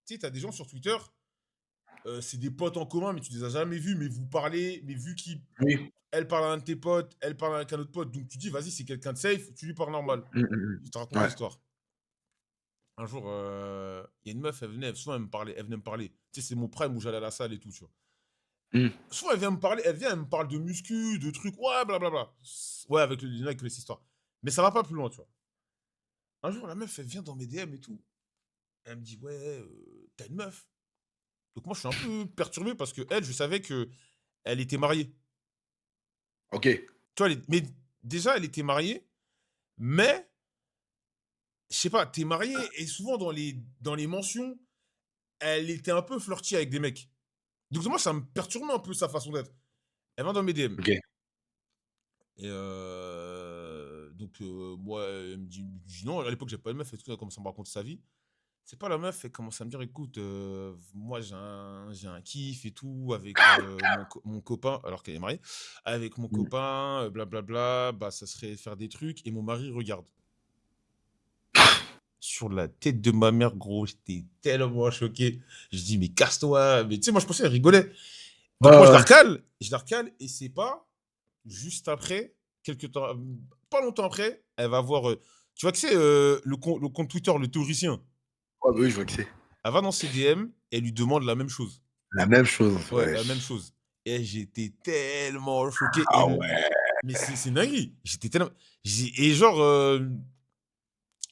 Tu sais, t'as des gens sur Twitter, c'est des potes en commun, mais tu les as jamais vus, mais vous parlez, mais vu Oui. qu'elle parle à un de tes potes, elle parle avec un autre pote, donc tu dis, vas-y, c'est quelqu'un de safe, tu lui parles normal. Je te raconte Ouais. l'histoire. Un jour, il y a une meuf, souvent elle venait me parler. Tu sais, c'est mon prime où j'allais à la salle et tout, tu vois. Mm. Souvent, elle vient me parler, elle me parle de muscu, de trucs, ouais, blablabla. Ouais, avec le avec cette histoire. Mais ça va pas plus loin, tu vois. Un jour, la meuf, elle vient dans mes DM et tout. Elle me dit, ouais, t'as une meuf. Donc moi, je suis un peu perturbé parce que elle, je savais que elle était mariée. Ok. Tu vois, mais déjà, elle était mariée, mais je sais pas, t'es mariée et souvent dans les mentions, elle était un peu flirty avec des mecs. Donc moi, ça me perturbe un peu sa façon d'être. Elle vient dans mes DM. Ok. Et donc, moi, elle me dit non. À l'époque, j'avais pas de meuf et tout. Elle commence à me raconter sa vie. C'est pas la meuf, elle commence à me dire écoute, moi, j'ai un kiff et tout avec mon copain, alors qu'elle est mariée, avec mon Mm. copain, blablabla, bah, ça serait faire des trucs. Et mon mari regarde. Sur la tête de ma mère, gros, j'étais tellement choqué. Je dis, mais casse-toi. Mais tu sais, moi, je pensais qu'elle rigolait. Donc, moi, Ouais. je la recale, et c'est pas juste après, quelques temps, pas longtemps après, elle va voir. Tu vois que c'est le compte Twitter, le théoricien. Ouais, bah oui, je vois que c'est Elle va dans ses DM et elle lui demande la même chose. la même chose. Ouais, la même Wesh. chose. Et j'étais tellement choqué. Ah ouais. Mais c'est une dinguerie. J'étais tellement. Et genre,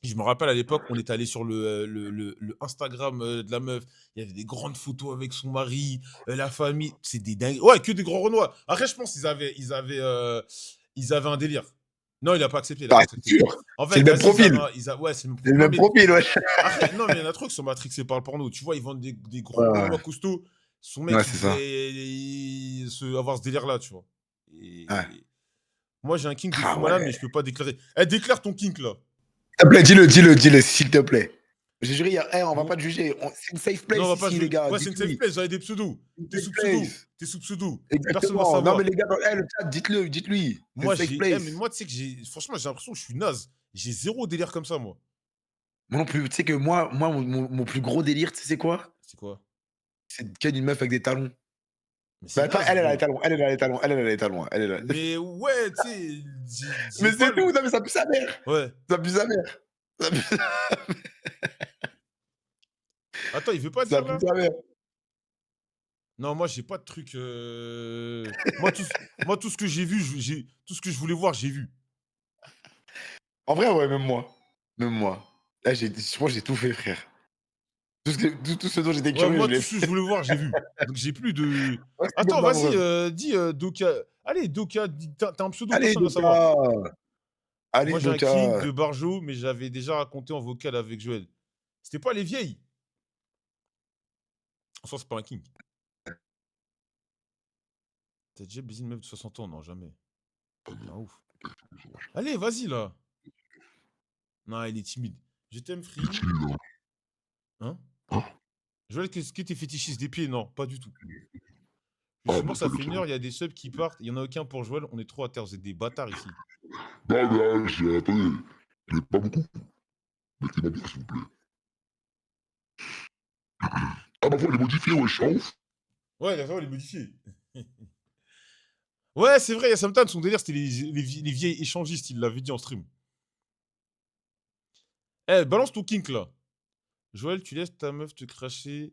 je me rappelle à l'époque, on était allé sur le Instagram de la meuf. Il y avait des grandes photos avec son mari, la famille. C'est des dingues. Ouais, que des grands Renois. Après, je pense ils avaient un délire. Non, il a pas accepté. Il a Ah, pas c'est accepté. sûr. En C'est fait, le même vas-y, profil. ouais, c'est le même C'est le Non, même mais profil, wesh. après, non, mais il y en a trop qui sont matrixés par le porno. Tu vois, ils vendent des Ouais, gros ouais. Renois costauds. Son Ouais, mec, il c'est ça. devrait avoir ce délire-là, tu vois. Ouais. Et moi, j'ai un kink de Ah fou malade, ouais. mais je peux pas déclarer. Eh, déclare ton kink, là. S'il te plaît, dis-le, s'il te plaît. J'ai juré, on va Bon, pas te juger. C'est une safe non, on place va pas ici, les jouer. gars. Ouais, c'est une safe Dites-lui. place, j'avais des pseudos. Une T'es safe sous pseudo. place. T'es sous pseudo. Personne va Exactement. Non, mais savoir. les gars, dans le chat, dites-lui. C'est une Moi, safe mais place. moi, tu sais que franchement, j'ai l'impression que je suis naze. J'ai zéro délire comme ça, moi. Moi non plus. Tu sais que moi, mon plus gros délire, tu sais, c'est quoi? C'est quoi? C'est de ken une meuf avec des talons. Mais c'est Bah, pas naze, elle, elle a les gros. talons. Elle a les talons. Elle a les talons. Elle a Mais ouais, tu sais, j'ai Mais pas c'est le. tout. Non, mais ça pue sa mère. Ouais. Ça pue sa mère. Ça pue Attends, il veut pas ça dire pue là? sa mère. Non, moi, j'ai pas de truc. Moi, tout ce que j'ai vu, tout ce que je voulais voir, j'ai vu. En vrai, ouais, même moi. Même moi. Là, je pense que j'ai tout fait, frère. Tout ce dont j'étais Ouais, curieux, moi, je l'ai tout ce que je fait. voulais voir, j'ai vu. Donc, j'ai plus de. Ouais, c'est Attends, bon, vas-y, bref. dis Doka. Allez, Doka, t'as un pseudo, Allez, personne ne va savoir. Doka. Moi, Allez, j'ai un king Doka. de Barjo, mais j'avais déjà raconté en vocal avec Joël. C'était pas les vieilles. En soi, c'est pas un king. T'as déjà baisé une meuf de 60 ans? Non, jamais. Un ouf. Allez, vas-y, là. Non, il est timide. Je t'aime, free. Hein? Hein? Joël, qu'est-ce que t'es fétichiste des pieds? Non, pas du tout. Ah, Justement, mais ça ça, fait une heure, il y a des subs qui partent. Il y en a aucun pour Joël. On est trop à terre. Vous êtes des bâtards ici. non, mais là, attendez. Il est pas beaucoup. Mettez-moi bien, s'il vous plaît. Ah, ma voix, elle est modifiée, ouais, je suis ouf. Ouais, la voix, elle est modifiée. Ouais, c'est vrai, il y a Samtan, son délire, c'était les vieilles échangistes. Il l'avait dit en stream. Eh, balance ton kink, là. Joël, tu laisses ta meuf te cracher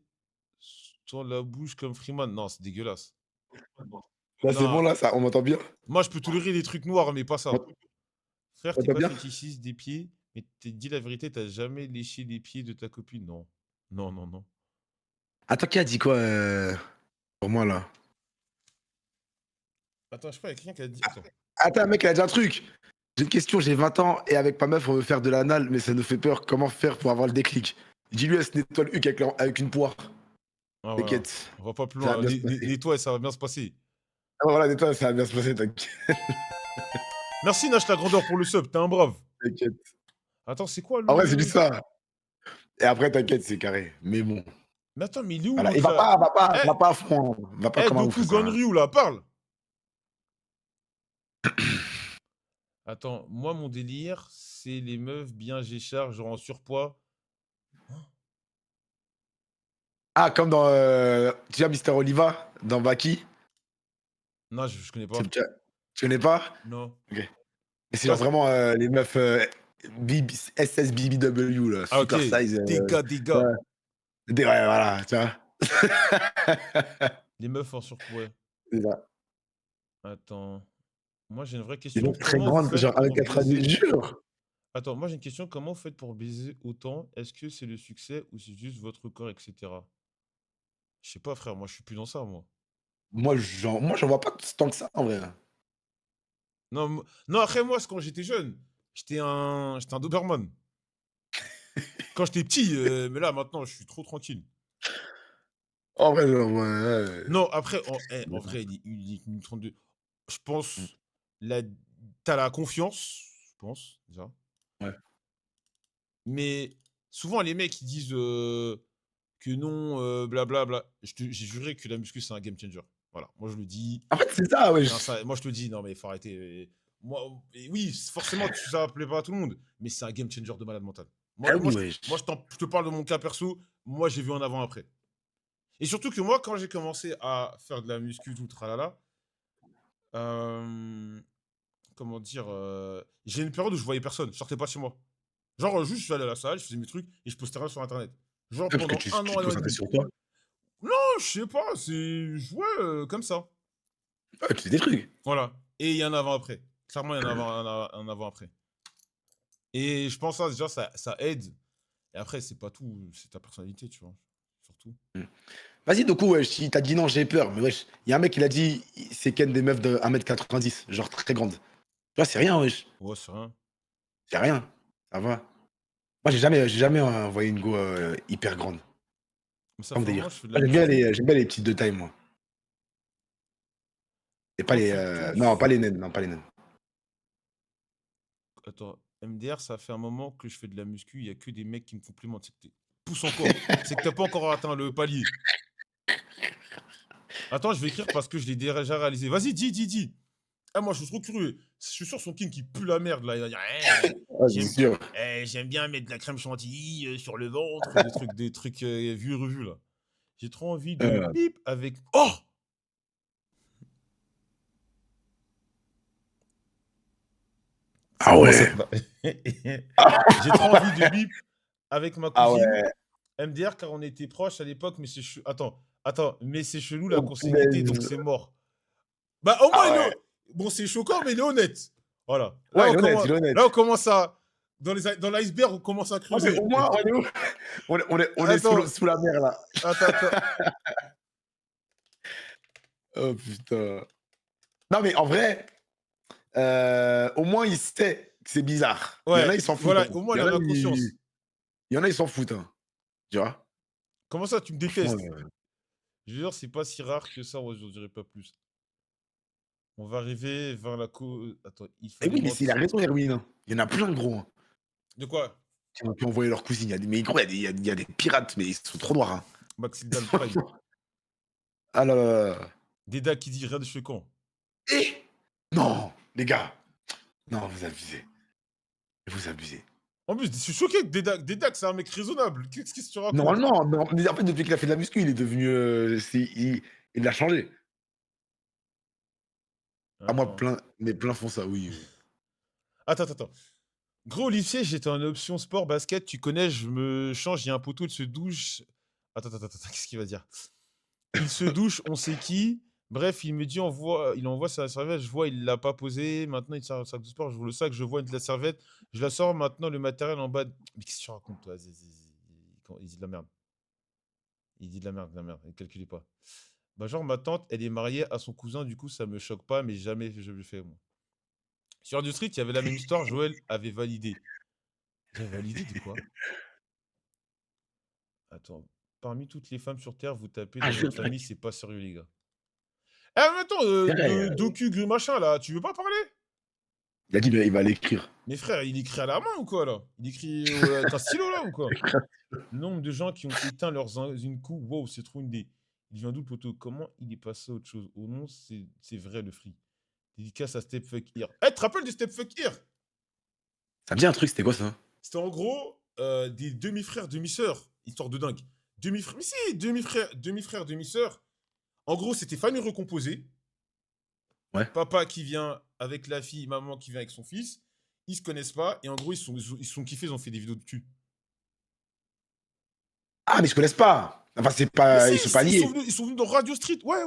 dans la bouche comme Freeman. Non, c'est dégueulasse. Là, c'est Non, bon, là, ça, on m'entend bien? moi, je peux tolérer des trucs noirs, mais pas On ça. Frère, t'es m'entend pas bien? fétichiste des pieds, mais t'es dit la vérité, t'as jamais léché les pieds de ta copine. Non. Non, non, non. Attends, qui a dit quoi pour moi, là? Attends, je sais pas, il y a quelqu'un qui a dit. Attends. Attends, mec, il a dit un truc. J'ai une question, j'ai 20 ans et avec ma meuf, on veut faire de l'anal, mais ça nous fait peur. Comment faire pour avoir le déclic? Dis-lui, elle se nettoie le huc avec une poire. Ah, voilà. T'inquiète. On va pas plus Ça va loin. bien se passer. Nettoie, ça va bien se passer. Ah, voilà, nettoie, ça va bien se passer, t'inquiète. Merci, Nash la grandeur pour le sub. T'es un brave. T'inquiète. Attends, c'est quoi En vrai, c'est le. juste ça. Et après, t'inquiète, c'est carré. Mais bon, Mais attends, mais il est où voilà. Et l'autre là? va pas à fond. Hein. Va pas comme un ouf, Doku ça sert à rien. Gonryu là, parle! Attends, moi mon délire, c'est les meufs bien géchard, genre en surpoids. Ah, comme dans, tu vois Mister Oliva, dans Baki? Non, je connais Tu pas. tu connais pas? Non. OK. Mais c'est Ouais, genre vraiment, les meufs, SSBBW là, ah OK, super size, des gars. ouais, des ouais, voilà, tu vois? Les meufs en surpoids. C'est ça. Attends, moi j'ai une vraie Des question. meufs très Comment vous grandes, faites genre pour 1,90 baiser? m, jure! Attends, moi j'ai une question. Comment vous faites pour baiser autant? Est-ce que c'est le succès ou c'est juste votre corps, etc. Je sais pas, frère. Moi, je suis plus dans ça, moi. Moi, j'en vois pas tant que ça, en vrai. Non, non. Après moi, c'est quand j'étais jeune. J'étais un Doberman. Quand j'étais petit, mais là maintenant, je suis trop tranquille. En vrai, genre, ouais, Non, après, en ouais. vrai, il est 32. Je Mmh, pense, la... t'as la confiance, je pense, déjà. ouais. Mais souvent, les mecs, ils disent que non, blablabla. J'ai juré que la muscu, c'est un game changer. Voilà, moi je le dis. En fait, c'est ça, Non, wesh. ça, moi je te le dis, non mais il faut arrêter. Moi, et oui, forcément, ça plaît pas à tout le monde, mais c'est un game changer de malade mental. Ah Moi, moi, oui, je, moi, wesh. je te parle de mon cas perso. Moi, j'ai vu en avant-après. Et surtout que moi, quand j'ai commencé à faire de la muscu, tout tralala, euh, comment dire, j'ai une période où je voyais personne, je sortais pas de chez moi. Genre, juste, je suis allé à la salle, je faisais mes trucs et je postais rien sur Internet. Genre, Ouais, parce que pendant tu te un an et concentrais demi. sur toi. Non, je sais pas, c'est. Ouais, comme ça. Ouais, tu fais des trucs. Voilà. Et il y a un avant-après. Clairement, il y en a un avant-après. Et je pense que ça, déjà, ça aide. Et après, c'est pas tout, c'est ta personnalité, tu vois. Surtout. Mmh. Vas-y, du coup, wesh, si tu dit: «Non, j'ai peur», mais wesh, il y a un mec, il a dit, c'est ken des meufs de 1,90 m, genre très grandes. Tu vois, c'est rien, wesh. Ouais, c'est rien. C'est rien, ça va. Moi, j'ai jamais envoyé une go, hyper grande. Mais ça Pas mon fait un délire. moment que je fais de la Moi, muscu. j'aime bien les petites de taille, moi. Et pas Quand les, tu non, pas pousses. les naines, non, pas les naines. Attends, MDR, ça fait un moment que je fais de la muscu, il y a que des mecs qui me complimentent. C'est que pousse encore. C'est que t'as pas encore atteint le palier. Attends, je vais écrire parce que je l'ai déjà réalisé. Vas-y, dis. Ah, moi, je suis trop curieux. Je suis sûr, son king qui pue la merde, là. Il va dire, Ah, c'est sûr. j'aime bien mettre de la crème chantilly sur le ventre. Des trucs vus et revus, là. J'ai trop envie de Heu, bip avec. Oh! ah Moi, ça. ouais! J'ai trop envie de bip avec ma Ah cousine. ouais! MDR, car on était proches à l'époque, mais c'est chelou. Attends, mais c'est chelou la Oh consanguinité, donc punaise! c'est mort. Bah, au moins, Ah ouais! bon, c'est choquant, mais il est honnête. Voilà. Ouais, il est honnête, il est Là, honnête. on commence à. Dans l'iceberg, on commence à Ouais, mais creuser. au moins, on est où? On est Attends, sous la mer, là. attends. Oh putain. Non, mais en vrai, au moins, il sait que c'est bizarre. Il y en Ouais, a, ils s'en foutent, voilà, hein. au moins, Il y il en en a, a conscience. ils s'en foutent, hein, tu vois? Comment ça, tu me Franchement, détestes? Je veux dire, c'est pas si rare que ça, ouais, je dirais pas plus. On va arriver vers la Attends, il et fallait oui, mais c'est il a raison, Erwin, hein. Il y en a plein, gros, hein, De quoi? qui ont envoyé leurs cousines. Il y a des mais gros, il y a des pirates, mais ils sont trop noirs, hein. Maxildan Prime. Ah là là là là. Deda qui dit rien de choquant. Eh! Non, les gars, non, vous abusez. Vous abusez. En plus, je suis choqué que Deda, que c'est un mec raisonnable. Qu'est-ce que tu racontes? Normalement, non, mais en fait, depuis qu'il a fait de la muscu, il est devenu, il a changé. Ah moi, Attends. plein font ça, oui, Attends. Gros, au lycée, j'étais en option sport basket. Tu connais, je me change, il y a un poteau, il se douche. Attends, qu'est-ce qu'il va dire? Il se douche, on sait qui. Bref, il me dit, il envoie sa serviette. Je vois, il l'a pas posée. Maintenant, il sort le sac de sport. Je vois le sac, je vois la serviette. Je la sors maintenant, le matériel en bas. Mais qu'est-ce que tu racontes, toi? Il dit de la merde. Il dit de la merde. Ne calculez pas. Bah, genre, ma tante, elle est mariée à son cousin. Du coup, ça me choque pas, mais jamais je le fais, moi. Sur du street, il y avait la même histoire. Joël avait validé. J'avais validé de quoi? Attends. Parmi toutes les femmes sur Terre, vous tapez Ah, dans je votre mec, famille, c'est pas sérieux, les gars. Eh, mais attends, c'est vrai, de docu, machin, là, tu veux pas parler? Il a dit, mais il va l'écrire. Mais frère, il écrit à la main ou quoi, là? Il écrit avec un stylo, là, ou quoi? Le nombre de gens qui ont éteint leurs une coup, wow, c'est trop une idée. Il vient d'où, le poteau? Comment il est passé à autre chose? Au nom, c'est vrai, le free. Dédicace à Stepfuck Here. Eh, tu te rappelles du Stepfuck Here? Ça me dit un truc, c'était quoi ça? C'était en gros des demi-frères, demi-sœurs. Histoire de dingue. Demi-frères, mais si, demi-frères, demi-sœurs. En gros, c'était famille recomposée. Ouais. Papa qui vient avec la fille, maman qui vient avec son fils. Ils se connaissent pas. Et en gros, ils sont kiffés, ils ont fait des vidéos dessus. Ah, mais ils se connaissent pas. Enfin, c'est pas. Mais Ils si, sont pas liés. ils sont venus dans Radio Street. Ouais.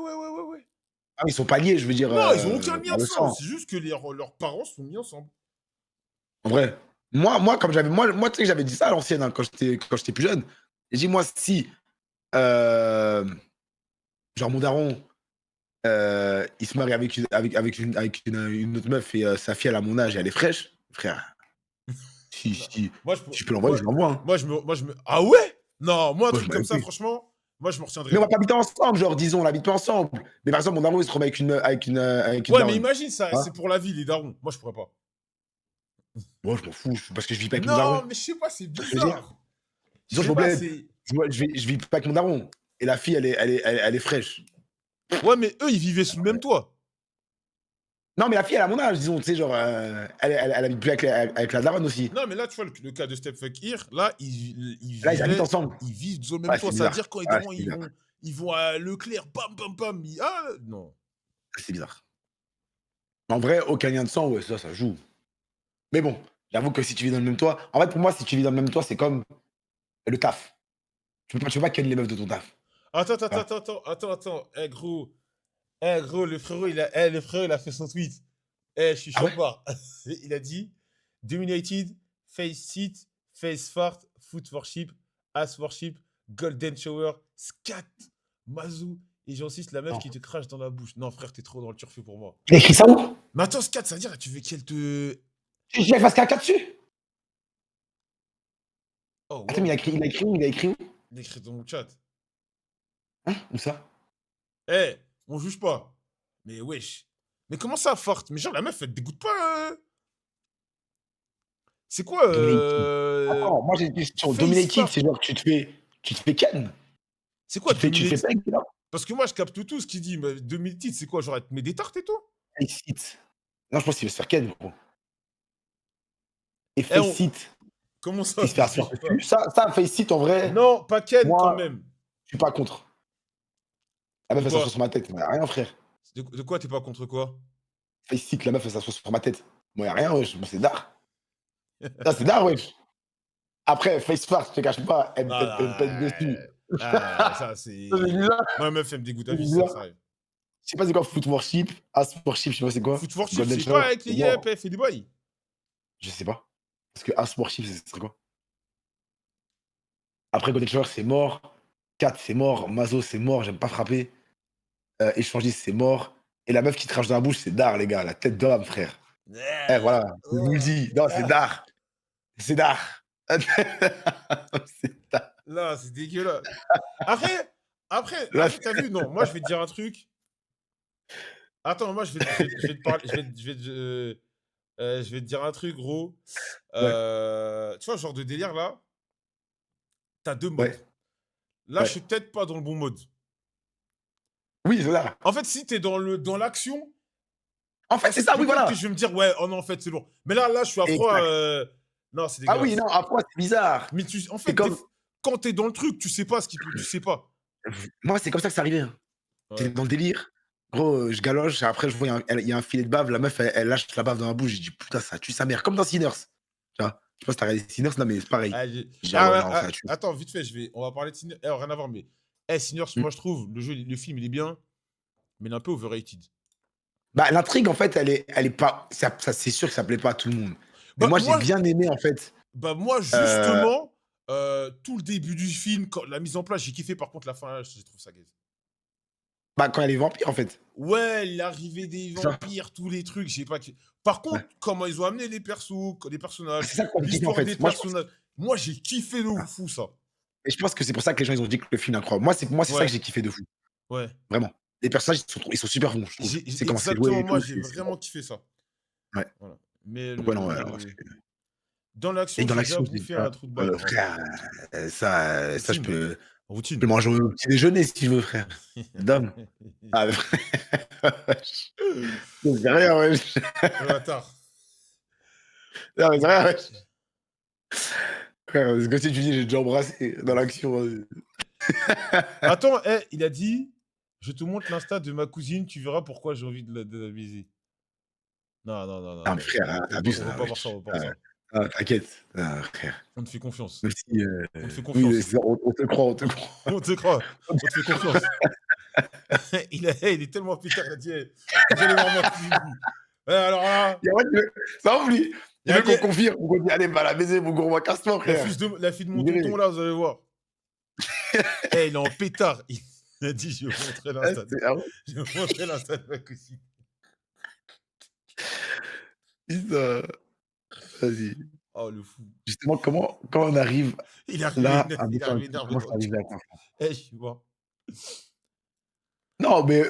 Ah, ils sont pas liés, je veux dire. Non, ils ont aucun lien par de le sang. sang. C'est juste que leurs parents sont mis ensemble. En vrai. Moi, comme j'avais. Moi, tu sais que j'avais dit ça à l'ancienne, hein, quand j'étais plus jeune. J'ai dit, moi, si. Genre, mon daron. Il se marie avec une autre meuf et sa fille, elle a mon âge et elle est fraîche. Frère. Si Moi, je peux l'envoyer, je l'envoie. Hein. Moi, je me. Ah ouais? Non, moi, un Moi, truc je comme m'en ça, fous. franchement, moi, je me retiendrai Mais on va pas. pas habiter ensemble, genre, disons, on habite pas ensemble. Mais par exemple, mon daron, il se retrouve avec une Ouais, mais daronne. imagine ça, Hein? c'est pour la vie, les darons. Moi, je pourrais pas. Moi, je m'en fous, parce que je vis pas avec mon Non, daron. mais je sais pas, c'est Tu vois ce que je veux dire? bizarre. Disons, je sais me pas, bled. c'est. Je vis pas avec mon daron. Et la fille, elle est fraîche. Ouais, mais eux, ils vivaient sous le même toit. Non, mais la fille, elle a mon âge, disons, tu sais, genre, elle habite plus avec la daronne aussi. Non, mais là, tu vois, le cas de Stepfuck Here, là, Là, ils habitent ensemble. ils vivent sous le même Ouais, toit. c'est Ça veut bizarre. dire quand les Ouais, darons, c'est bizarre. ils vont à Leclerc, bam. Ah, non. C'est bizarre. En vrai, aucun lien de sang, ouais, ça joue. Mais bon, j'avoue que si tu vis dans le même toit, en fait, pour moi, si tu vis dans le même toit, c'est comme le taf. Tu peux pas ken les meufs de ton taf. Attends. Eh, gros, le frérot, il a fait son tweet. Eh, je suis Ah ouais? chopard. Il a dit Dominated, Face Sit, Face Fart, Foot Worship, Ass Worship, Golden Shower, Scat, Mazou. Et j'insiste, la meuf Non. qui te crache dans la bouche. Non, frère, t'es trop dans le turfu pour moi. Il a écrit ça où? Mais attends, Scat, ça veut dire, tu veux qu'elle te. Tu veux qu'il fasse caca dessus? Oh, Attends, mais il a écrit où? Il écrit dans mon chat. Hein? Où ça? Eh, on juge pas. Mais wesh. Mais comment ça, fart? Mais genre, la meuf, elle te dégoûte pas. C'est quoi Attends, moi j'ai une question. Face Dominated, fart. c'est genre tu te fais ken. C'est quoi Tu te fais Dominated? peg, là? Parce que moi, je capte tout ce qu'il dit. Mais Dominated, c'est quoi? Genre, elle te met des tartes et tout? Face it. Non, je pense qu'il veut se faire ken, gros. Et Eh, face it, Comment ça, il se fait je asseoir juge pas? dessus. Ça, face it, en vrai, Non, pas Ken, moi, quand même. je suis pas contre. La meuf, De elle quoi? s'assoit sur ma tête. Moi, y'a rien, frère. De quoi t'es pas contre quoi? Face it, la meuf, elle s'assoit sur ma tête. Moi, y'a rien, wesh. Moi, c'est d'art. Ça, c'est d'art, wesh. Après, face fart, je te cache pas, elle me pète dessus. Ça, c'est. Ça, c'est bizarre. Moi, meuf, elle me dégoûte à C'est vie, bizarre. ça arrive. Je sais pas c'est quoi foot worship, ass worship, je sais pas c'est quoi. Foot Worship, Golden c'est Shower, pas avec les c'est mort. yep, et les boys. Je sais pas. Parce que ass worship, ce serait quoi? Après, Golden Shower, c'est mort. Kat, c'est mort. Mazo, c'est mort. J'aime pas frapper. Échangiste, c'est mort. Et la meuf qui te crache dans la bouche, c'est d'art, les gars. La tête d'homme, frère. Eh, voilà. Je vous le dis. Non, c'est d'art. C'est d'art. C'est d'art. Là, c'est dégueulasse. Après, Là, t'as vu? Non, moi, je vais te dire un truc. Attends, moi, je vais te parler. Je vais te dire un truc, gros. Tu vois, ce genre de délire là, t'as deux modes. Ouais. Là, Ouais. je suis peut-être pas dans le bon mode. Oui, c'est d'art. En fait, si t'es dans l'action, En fait, c'est ça, oui, peut-être voilà. que je vais me dire, ouais, oh non, en fait, c'est lourd. Mais là, je suis à froid. Non, c'est Ah dégueulasse. oui, non, après, c'est bizarre. Mais en fait, comme- quand t'es dans le truc, tu sais pas ce qui peut. Tu sais pas. Moi, c'est comme ça que c'est arrivé. Hein. Ouais. T'es dans le délire. Gros, je galoche. Après, je vois, il y a un filet de bave. La meuf, elle lâche la bave dans la bouche. J'ai dit, putain, ça tue sa mère. Comme dans Sinners. Tu vois, je sais pas si t'as regardé Sinners. Non, mais c'est pareil. Ah, J'ai dit, ah ouais, non, ça tue. attends, vite fait, on va parler de Sinners. Rien à voir, mais. Sinners, moi, je trouve, le film, il est bien, mais il est un peu overrated. Bah, l'intrigue, en fait, elle est pas. Ça, c'est sûr que ça plaît pas à tout le monde. Mais Bah, moi, j'ai bien aimé, en fait. Bah, moi, justement, tout le début du film, la mise en place, j'ai kiffé. Par contre, la fin, je trouve ça gaze. Bah, quand elle est vampire, en fait. Ouais, l'arrivée des vampires, tous les trucs, j'ai pas kiffé. Par contre, comment ils ont amené les persos, les personnages, C'est ça qu'on kiffe, en l'histoire fait. des Moi, personnages. Moi, j'ai kiffé de fou, ça. Et je pense que c'est pour ça que les gens, ils ont dit que le film est incroyable. Moi, c'est ça Ouais. que j'ai kiffé de fou. Ouais. Vraiment. Les personnages, ils sont super bons, je trouve. C'est comment c'est joué Exactement, et moi, tout. j'ai vraiment kiffé ça. Ouais. Voilà. Mais Donc ouais, non, ouais, alors, dans et l'action, dans j'ai déjà l'action, j'ai bouffé déjà un trou de balle, hein. frère, ça, je Routine, peux routine. manger au petit déjeuner si je veux, frère. Dame. Ah, mais wesh. C'est rien, wesh. Le bâtard. Non, mais c'est rien, wesh. Frère, c'est comme si tu dis: «J'ai déjà embrassé» dans l'action, Attends, il a dit: «Je te montre l'insta de ma cousine, tu verras pourquoi j'ai envie de la baiser». Non, non, non, non, Non, mais non, frère, ah, tu on veut là, pas voir ça, on wesh. veut pas voir ça. T'inquiète. Ah, frère. On te fait confiance. Même si, On te fait oui, confiance. c'est ça, on te croit, on te croit. On te croit, on te fait confiance. Il est tellement pétard, il a dit: «Eh, vous allez voir ma cousine». Ouais, alors là, Il y a ouais, ça ouf lui. il Il a veut dit: qu'on confirme, qu'on dit: «Allez, va la baiser mon gros, casse-toi frère». La fille de mon Viré. tonton là, vous allez voir. Il est en pétard. Il a dit: «Je vais vous montrer Ah, l'insta de c'est ah ouais? je vais vous montrer l'insta de ma cousine». Putain, vas-y. Oh le fou. Justement, comment on arrive Il est arrivé là éner à il est bouffer un arrivé truc? énervé Comment devant c'est le arrivé chat. à quoi? Je vois. Non, mais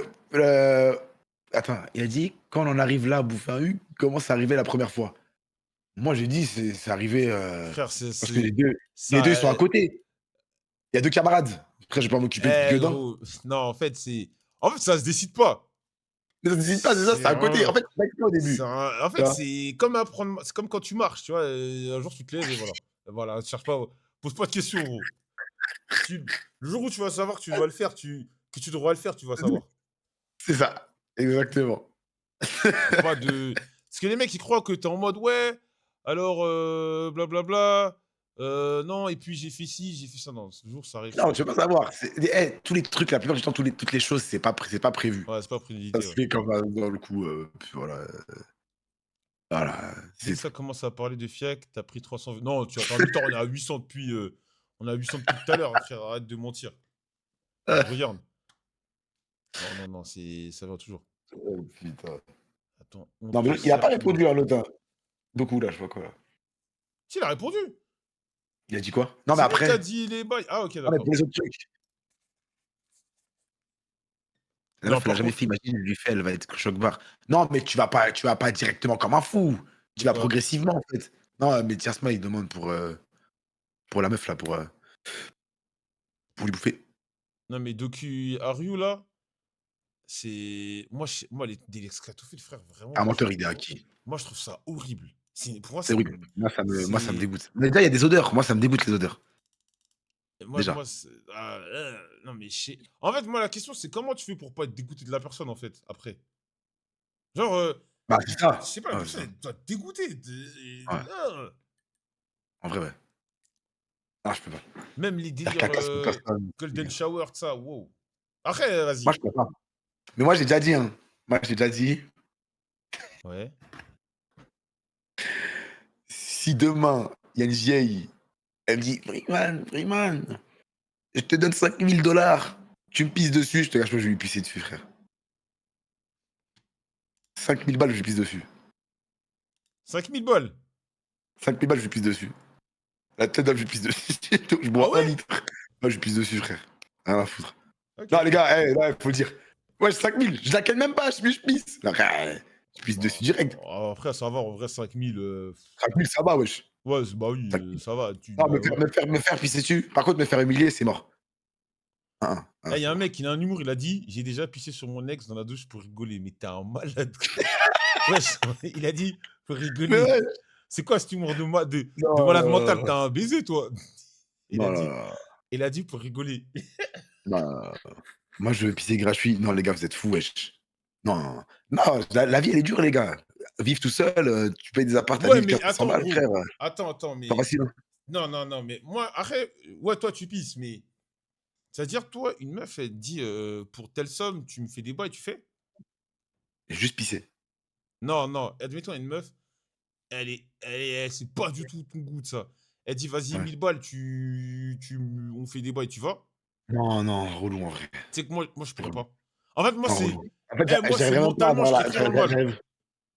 attends, il a dit: «Quand on en arrive là à bouffer un huc, comment c'est arrivé la première fois?» Moi, j'ai dit: «C'est arrivé, Frère, parce que c'est les 2 ça, ils sont à côté. Il y a 2 camarades. Après, je vais pas m'occuper que d'un». gros, non, en fait, ça se décide pas. Mais ça se décide pas, c'est ça, c'est C'est à côté. En un fait, c'est pas exprès au c'est début, un en tu fait, vois? c'est comme quand tu marches, tu vois? Un jour, tu te lèves et voilà. Voilà, cherche pas pose pas de questions, gros. Le jour où tu vas savoir que tu dois le faire, que tu devras le faire, tu vas savoir. C'est ça, exactement. Y a pas de Parce que les mecs, ils croient que tu es en mode: «Ouais, alors, blablabla, non et puis j'ai fait ci, j'ai fait ça». Non, ce jour, ça arrive, ça Non, tu arrive. veux pas savoir. Tous les trucs, la plupart du temps, toutes les choses, c'est pas prévu. Ouais, c'est pas Ça prémédité, se ouais. fait comme ça, dans le coup, puis voilà, voilà, Dès c'est que ça tout. commence à parler de FIAC, tu as pris 300 vues. Non, tu as perdu le temps, on est à 800 depuis tout à l'heure, frère, arrête de mentir. Regarde. Non, non, non, ça va toujours. Oh putain. Attends, on Non, te mais il a pas sert répondu comment? à l'autre, hein. Beaucoup là, je vois quoi là. Si, il a répondu! Il a dit quoi? Non, mais C'est lui qui a après. dit les bails. Ah OK, Non, mais d'accord. pour les autres trucs. La Non, meuf, elle a par jamais contre fait, imagine, elle lui fait, elle va être choc barre. Non, mais tu vas pas directement comme un fou. de Tu vas quoi? progressivement, en fait. Non, mais Tiasma, il demande pour la meuf là, pour lui bouffer. Non, mais Docu Haru là, c'est moi les escatophiles, frère, vraiment, Un menteur, il est acquis. moi je trouve ça horrible. Pour moi, C'est horrible. Moi, ça me c'est dégoûte. Mais déjà, il y a des odeurs. Moi, ça me dégoûte les odeurs. moi Déjà. c'est non mais en fait, moi la question c'est comment tu fais pour pas être dégoûté de la personne en fait, après? Genre, Bah, c'est je ça. sais pas, la Ouais, c'est personne ça. elle doit te dégoûter Ouais. En vrai, ouais. Ah, je peux pas. même les Faire délires, caca sur une personne. golden shower, tout ça, wow. Après, Moi, vas-y. je peux pas. Mais moi, j'ai déjà dit, hein. Moi, j'ai déjà dit, Ouais. si demain, il y a une vieille, elle me dit: Freeman, je te donne 5 000 $, tu me pisses dessus, je te cache pas, je vais lui pisser dessus, frère. 5 000 balles, je lui pisse dessus. 5 000 balles! 5 000 balles, je lui pisse dessus. La tête d'homme, je lui pisse dessus. Je Ah bois un ouais? litre. Moi, je lui pisse dessus, frère. Rien à foutre. OK, Non, les OK. gars, là, faut le dire. Ouais, 5 000, je la ken même pas, je pisse. Non, je pisse dessus Non, direct. après ça va, en vrai 5 000, 5 000, ça va, wesh. ouais, bah oui, 5 000. ça va, Non, bah oui. me faire pisser dessus. Par contre, me faire humilier, c'est mort. Il y C'est a un mort. mec, il a un humour, il a dit: «J'ai déjà pissé sur mon ex dans la douche pour rigoler». Mais tu es un malade. Wesh, il a dit: «Pour Mais rigoler». ouais. C'est quoi cet humour de malade mental? Tu Non, as un baiser toi? Il a non, dit non, il a dit: «Pour rigoler». non, non. Moi, je veux pisser gratuit. Non, les gars, vous êtes fous, wesh. Non, non, la vie, elle est dure, les gars. Vivre tout seul, tu payes des apparts à Ouais, 1000, mais 1500 attends balles, frère. gros, attends, C'est pas mais facile, hein. non, non, non, mais moi après, ouais, toi tu pisses, mais c'est-à-dire toi, une meuf, elle te dit, «Pour telle somme, tu me fais des bails», tu fais? Juste pisser. Non, non, admettons une meuf, c'est pas du tout ton goût de ça. Elle dit: «Vas-y Ouais. 1000 balles, on fait des bails», tu vas? Non, non, relou en vrai. Tu sais que moi je pourrais Relou. pas. En fait, moi Non, c'est relou. En fait, moi c'est j'arriverais même pas à mentalement, avoir je serais très dans le mal.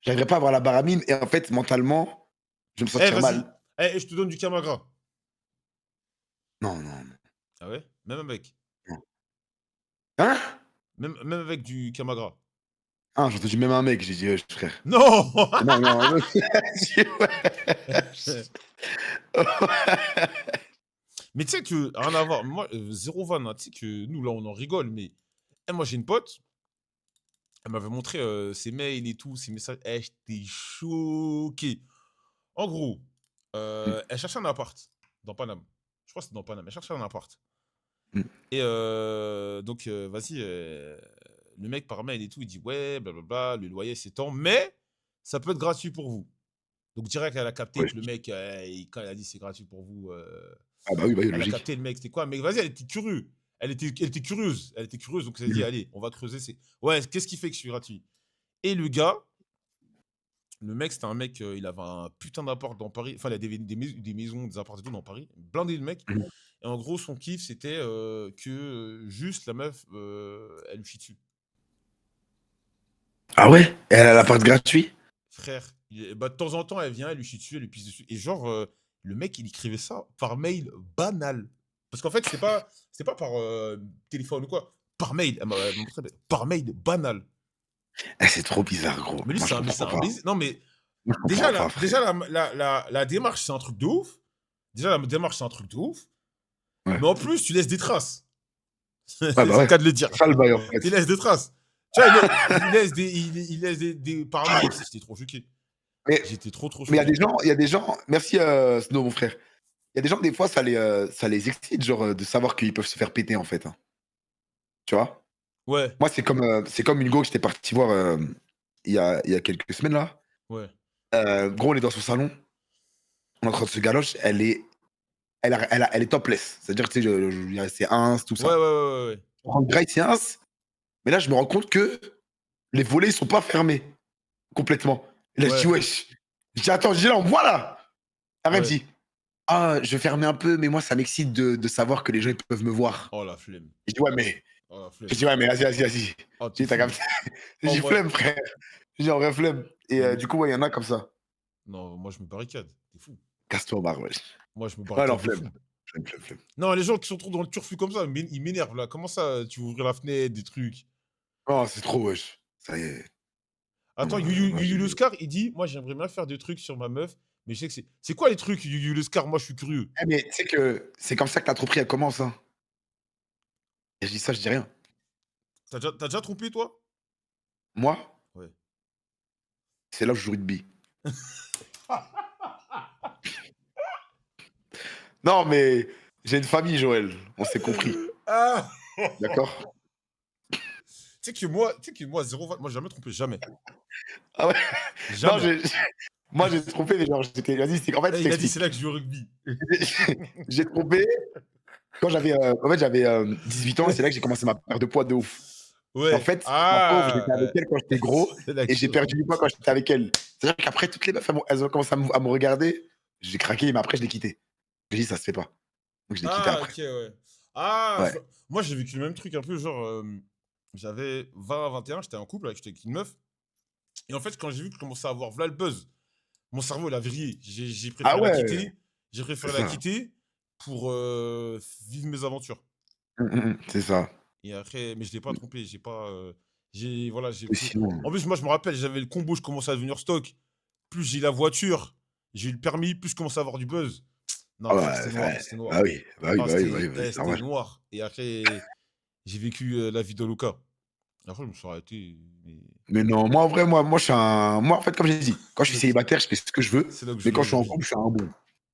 j'arriverais pas à avoir la baramine et en fait, mentalement, je vais me sentir Vas-y, mal. je te donne du Camagra. Non, non, non, Ah ouais? Même avec? non. Hein? Même avec du Camagra? Ah, j'ai entendu même un mec, j'ai dit, wesh, frère. Non. Non, non, j'ai dit, wesh. Mais tu sais que, rien à voir, moi, zéro van, hein, tu sais que nous, là, on en rigole, mais moi, j'ai une pote, elle m'avait montré ses mails et tout, ses messages. J'étais choqué. En gros, Mm, elle cherchait un appart dans Paname. Je crois que c'était dans Paname. Elle cherchait un appart. mm. Et donc, vas-y, le mec par mail et tout, il dit ouais, blablabla, le loyer c'est tant, mais ça peut être gratuit pour vous. Donc, direct, elle a capté Wesh. que le mec, quand elle a dit c'est gratuit pour vous, Ah bah oui, elle a logique. capté le mec, c'était quoi? Mais vas-y, elle était curieuse. Elle était curieuse. Elle était curieuse, donc elle s'est dit, Mm. allez, on va creuser. Ouais, qu'est-ce qui fait que je suis gratuit? Et le gars, le mec, c'était un mec, il avait un putain d'appart dans Paris. Enfin, il a des maisons, des apparts et tout dans Paris. Blindé le mec. Mm. Et en gros, son kiff, c'était que juste la meuf, elle lui chie dessus. Ah ouais? Et elle a l'appart gratuit? Frère, bah, de temps en temps, elle vient, elle lui chie dessus, elle lui pisse dessus. Et genre, le mec, il écrivait ça par mail banal. Parce qu'en fait, c'est pas par téléphone ou quoi. Par mail. Elle m'a montré, par mail banal. Eh, c'est trop bizarre, gros. Mais lui, Moi, je c'est comprends un pas. baiser. Non, mais Moi, je comprends pas, frère. la démarche, c'est un truc de ouf. Déjà, la démarche, c'est un truc de ouf. Ouais. Mais en plus, tu laisses des traces. Ouais, C'est bah le ouais. cas de le dire. C'est ça le bail, en Tu fait. laisses des traces. Tu vois, il laisse des par mail. J'étais trop choqué. Mais J'étais trop mais choqué. il y a des gens, merci Snow, mon frère. Il y a des gens, des fois, ça les excite, genre, de savoir qu'ils peuvent se faire péter, en fait, hein. Tu vois? Ouais, Moi, c'est comme une go que j'étais parti voir il y a quelques semaines, là. ouais. Gros, on est dans son salon, on est en train de se galoche, elle est topless. C'est-à-dire que, tu sais, c'est ins, tout Ouais, ouais, ça. ouais, ouais. On rentre direct, c'est ins, mais là, je me rends compte que les volets, ils sont pas fermés complètement. Et là, je dis, Ouais, wesh. Je dis, attends, je dis là, on voit là. Après, elle me ouais. dit, ah, je vais fermer un peu, mais moi, ça m'excite de savoir que les gens ils peuvent me voir. Oh, la flemme. Je dis, ouais, mais. Oh, la Je flemme. dis, ouais, mais vas-y, vas-y, vas-y. Je Oh, t'es dis, t'as fou. capté. Je Oh, dis, moi. flemme, frère. Je dis, en vrai, flemme. Et Non, du coup, ouais, il y en a comme ça. non, moi, je me barricade. T'es fou. Casse-toi, barre, wesh. Moi, je me Ouais, non, barricade de flemme. fou. Flemme, flemme, flemme. Non, les gens qui sont trop dans le turfu comme ça, ils m'énervent là. Comment ça, tu ouvres la fenêtre, des trucs? Oh, c'est trop, wesh. Ça y est. Attends, Non, moi, Yuyu Le Scar, il dit, moi, j'aimerais bien faire des trucs sur ma meuf, mais je sais que c'est. C'est quoi les trucs, Yuyu Le Scar? Moi, je suis curieux. Eh, mais tu sais que c'est comme ça que la tromperie, elle commence. Hein. Et je dis ça, je dis rien. T'as déjà trompé, toi? Moi, Ouais. c'est là où je joue rugby. Non, mais j'ai une famille, Joël. On s'est compris. Ah! D'accord? Tu sais que moi, moi, j'ai jamais trompé, jamais. Ah ouais? Non, Jamais. moi, j'ai trompé, mais genre, vas-y, en fait, Là, je il a dit, c'est t'explique. là que je joue au rugby. J'ai trompé quand j'avais, en fait, j'avais 18 ans, et c'est là que j'ai commencé ma perte de poids de ouf. En Ouais. fait, ma pauvre, Ah! j'étais avec elle quand j'étais gros, C'est là que et je j'ai joue au perdu du rugby. poids quand j'étais avec elle. C'est-à-dire qu'après, toutes les meufs, elles ont commencé à me regarder. J'ai craqué, mais après, je l'ai quitté. J'ai dit, ça se fait pas. Donc, je l'ai quitté Ah, après. ok, ouais. Ah, Ouais. moi, j'ai vécu le même truc un peu, genre, j'avais 20 à 21, j'étais en couple, j'étais avec une meuf. Et en fait, quand j'ai vu que je commençais à avoir v'là le buzz, mon cerveau, il a vrillé. J'ai Ah préféré la ouais, quitter. J'ai c'est préféré la ça. quitter pour vivre mes aventures. C'est ça. Et après, mais je l'ai pas trompé. J'ai pas. Voilà, j'ai Mais pris. sinon, En plus, moi, je me rappelle, j'avais le combo, je commençais à devenir stock. Plus j'ai la voiture, j'ai eu le permis, plus je commençais à avoir du buzz. Non, ah frère, c'était ouais, noir, c'était bah noir. oui, bah oui, Ah, bah oui, bah oui, bah oui, c'est c'était normal. noir. Et après, j'ai vécu la vie de Luca. Après, je me suis arrêté. Mais Mais non, moi, en vrai, moi, je suis un. Moi, en fait, comme j'ai dit, quand je c'est suis là, célibataire, je fais ce que je veux. c'est là que je Mais joue quand au je suis en rugby. couple, je suis un bon.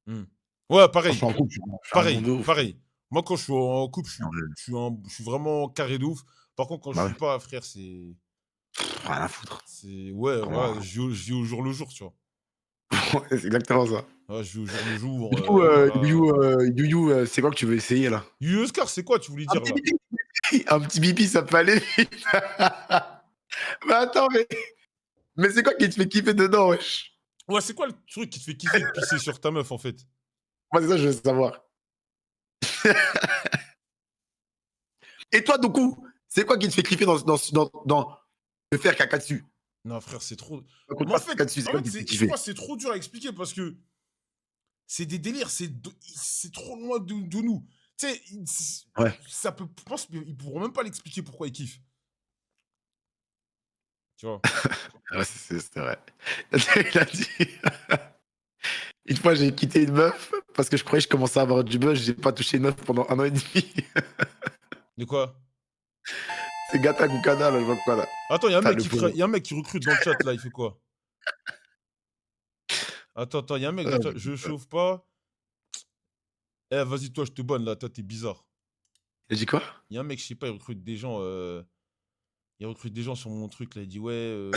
Hmm. Ouais, Quand je pareil. suis en couple, je suis un bon Pareil, de ouf. pareil. Moi, quand je suis en couple, En vrai, je suis vraiment carré de ouf. Par contre, quand je bah ouais, suis pas, frère, c'est. rien à foutre. Ouais, Vraiment, voilà, je vis au jour le jour, tu vois. ouais, c'est exactement ça. Ouais, je vis au jour le jour, Du coup, voilà. C'est quoi que tu veux essayer là? Yo, Oscar, c'est quoi, tu voulais Un dire petit là? bibi, un petit bibi, ça peut aller vite. Mais attends, mais c'est quoi qui te fait kiffer dedans, wesh? Ouais, c'est quoi le truc qui te fait kiffer de pisser sur ta meuf, en fait? Moi, c'est ça, que je veux savoir. Et toi, du coup, c'est quoi qui te fait kiffer dans de faire caca dessus? Non, frère, c'est trop. Quand Mais tu fasses caca dessus, c'est quoi qui te fait je crois kiffer? que c'est trop dur à expliquer parce que c'est des délires, c'est trop loin de nous. Tu sais, Ouais. ça peut, je pense qu'ils pourront même pas l'expliquer pourquoi ils kiffent. tu vois? Ouais, c'est vrai. Il a dit une fois, j'ai quitté une meuf parce que je croyais que je commençais à avoir du buzz, j'ai pas touché une meuf pendant 1 an et demi. De quoi? C'est Gata Gukana, là, je vois quoi, là. Attends, Putain, le pauvre. y a un mec qui recrute dans le chat là, il fait quoi? Attends, il y a un mec dans Ah, le chat, je chauffe pas. Eh, vas-y, toi, je te banne là, toi, tu bizarre. il a dit quoi? Il y a un mec, je sais pas, il recrute des gens sur mon truc là, il dit: «Ouais,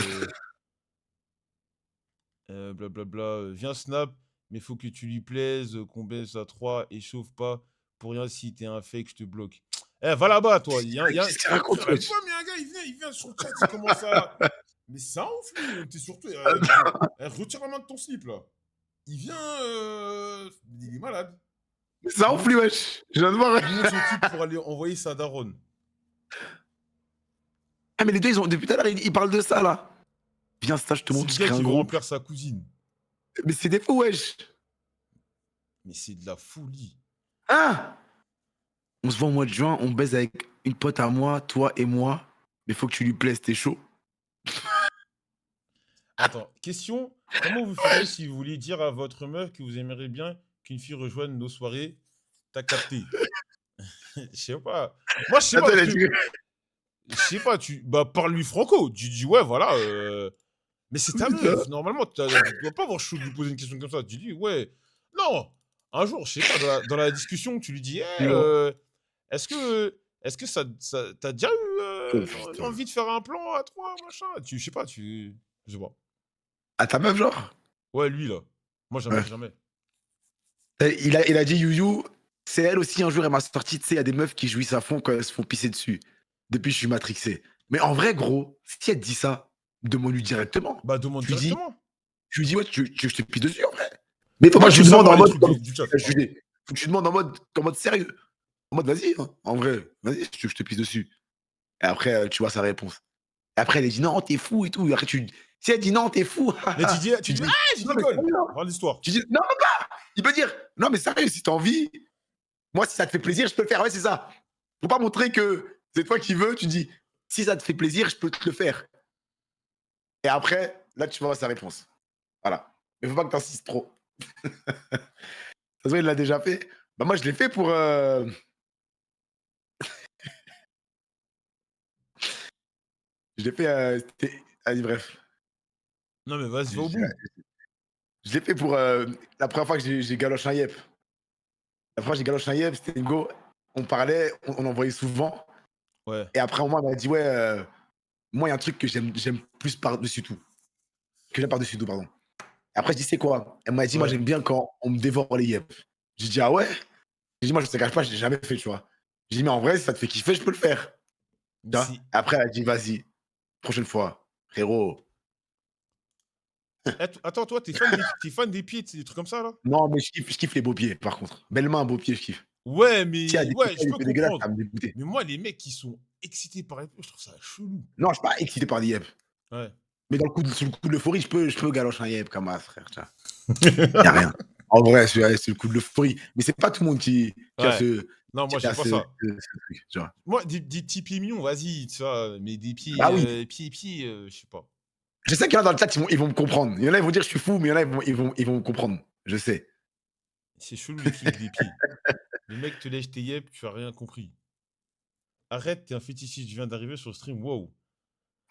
blablabla, viens snap, mais faut que tu lui plaises, qu'on baise à 3 et chauffe pas. Pour rien, si t'es un fake, je te bloque». Eh, va là-bas, toi. Qu'est-ce qu'il raconte, J'arrête wesh? pas, mais un gars, il vient sur le chat, il commence à. Mais c'est un ouf, lui. T'es surtout. Retire la main de ton slip, là. Il vient. Il est malade. Mais ça Il ouf, monte, lui, wesh. Je viens de voir. il monte son clip pour aller envoyer sa daronne. Ah, mais les deux, depuis tout à l'heure, ils parlent de ça, là. Viens, ça, je te C'est montre, le je gars crée qui un veut groupe. remplir sa cousine. Mais c'est des fous, wesh. Mais c'est de la folie. Ah! On se voit au mois de juin, on baise avec une pote à moi, toi et moi. Mais faut que tu lui plaises, t'es chaud. Attends, question. Comment vous feriez si vous vouliez dire à votre meuf que vous aimeriez bien qu'une fille rejoigne nos soirées? T'as capté? Je sais pas. Moi, je sais pas, Attends, il parce a que, dit. je sais pas, bah, parle-lui franco. Tu dis, ouais, voilà, mais c'est ta Putain. meuf. Normalement, tu dois pas avoir chaud de lui poser une question comme ça. Tu dis, ouais, non. Un jour, je sais pas, dans la discussion, tu lui dis, hey, est-ce que t'as déjà eu Oh, putain. envie de faire un plan à trois, machin? Je sais pas, je sais pas. À ta meuf, genre? Ouais, lui, là. Moi, jamais, Ouais. jamais. Il a dit Youyou, c'est elle aussi, un jour, elle m'a sorti, tu sais, il y a des meufs qui jouissent à fond quand elles se font pisser dessus. Depuis, je suis matrixé. Mais en vrai, gros, si elle te dit ça, demande-lui directement. Bah, demande directement. Tu lui dis, ouais, tu veux que je te pisse dessus, en vrai. Mais faut pas Moi, que je tu veux demandes savoir en les mode trucs comme du chat. si tu l'as jugé. Faut que tu demandes en mode sérieux. En mode, vas-y, hein, en vrai, vas-y, si tu veux que je te pisse dessus. Et après, tu vois sa réponse. Et après, elle dit non, t'es fou et tout. Et après, si elle dit non, t'es fou, Mais tu dis, tu dis, ah, je non, mais rigole. sérieux, hein. Voilà l'histoire. Tu dis, non, il peut dire, non, mais sérieux, si t'as envie, moi, si ça te fait plaisir, je peux le faire. Ouais, c'est ça. Faut pas montrer que c'est toi qui veux. Tu dis, si ça te fait plaisir, je peux te le faire. Et après, là, tu vas voir sa réponse. Voilà. Mais faut pas que t'insistes trop. Ça se voit, il l'a déjà fait. Bah, moi, je l'ai fait pour. Je l'ai fait. Allez, bref. Non, mais vas-y, va Je au bout. je l'ai fait pour la première fois que j'ai galoché un yep. La première fois que j'ai galoché un yep, c'était une go. On parlait, on envoyait souvent. Ouais. Et après, moi, elle m'a dit, ouais, moi, il y a un truc que j'aime plus par-dessus tout. Que j'aime par-dessus tout, pardon. Après, je dis, c'est quoi? Elle m'a dit, moi, Ouais. j'aime bien quand on me dévore les yep. J'ai dit, ah ouais? J'ai dit, moi, je te cache pas, je l'ai jamais fait, tu vois. J'ai dit, mais en vrai, si ça te fait kiffer, je peux le faire. Mais Tu vois. c'est. Après, elle a dit, vas-y, prochaine fois, frérot. Eh, attends, toi, t'es fan des pieds, des trucs comme ça, là? Non, mais je kiffe les beaux pieds, par contre. Belle main, beau pied, je kiffe. Ouais, S'il y a mais des ouais, je des peux pieds dégueulasses, ça comprendre. va me dégoûter. Mais moi, les mecs qui sont excités par les pieds, je trouve ça chelou. Non, je suis pas excité par des yep. Ouais. Mais sous le coup de l'euphorie, je peux galocher un yep comme ça, frère. Tu vois. Y a rien. En vrai, c'est le coup de l'euphorie. Mais c'est pas tout le monde qui a Ouais. ce, Non, moi, qui a j'ai pas ça. ce truc, tu vois. Moi, des petits pieds mignons, vas-y, tu vois, mais des pieds, Ah oui. je sais pas. Je sais qu'il y en a dans le chat, ils vont me comprendre. Il y en a, ils vont dire je suis fou, mais il y en a, ils vont me comprendre. Je sais. C'est chelou les trucs des pieds. Le mec te lèche tes yeux, tu as rien compris. Arrête, t'es un fétichiste, je viens d'arriver sur le stream, wow.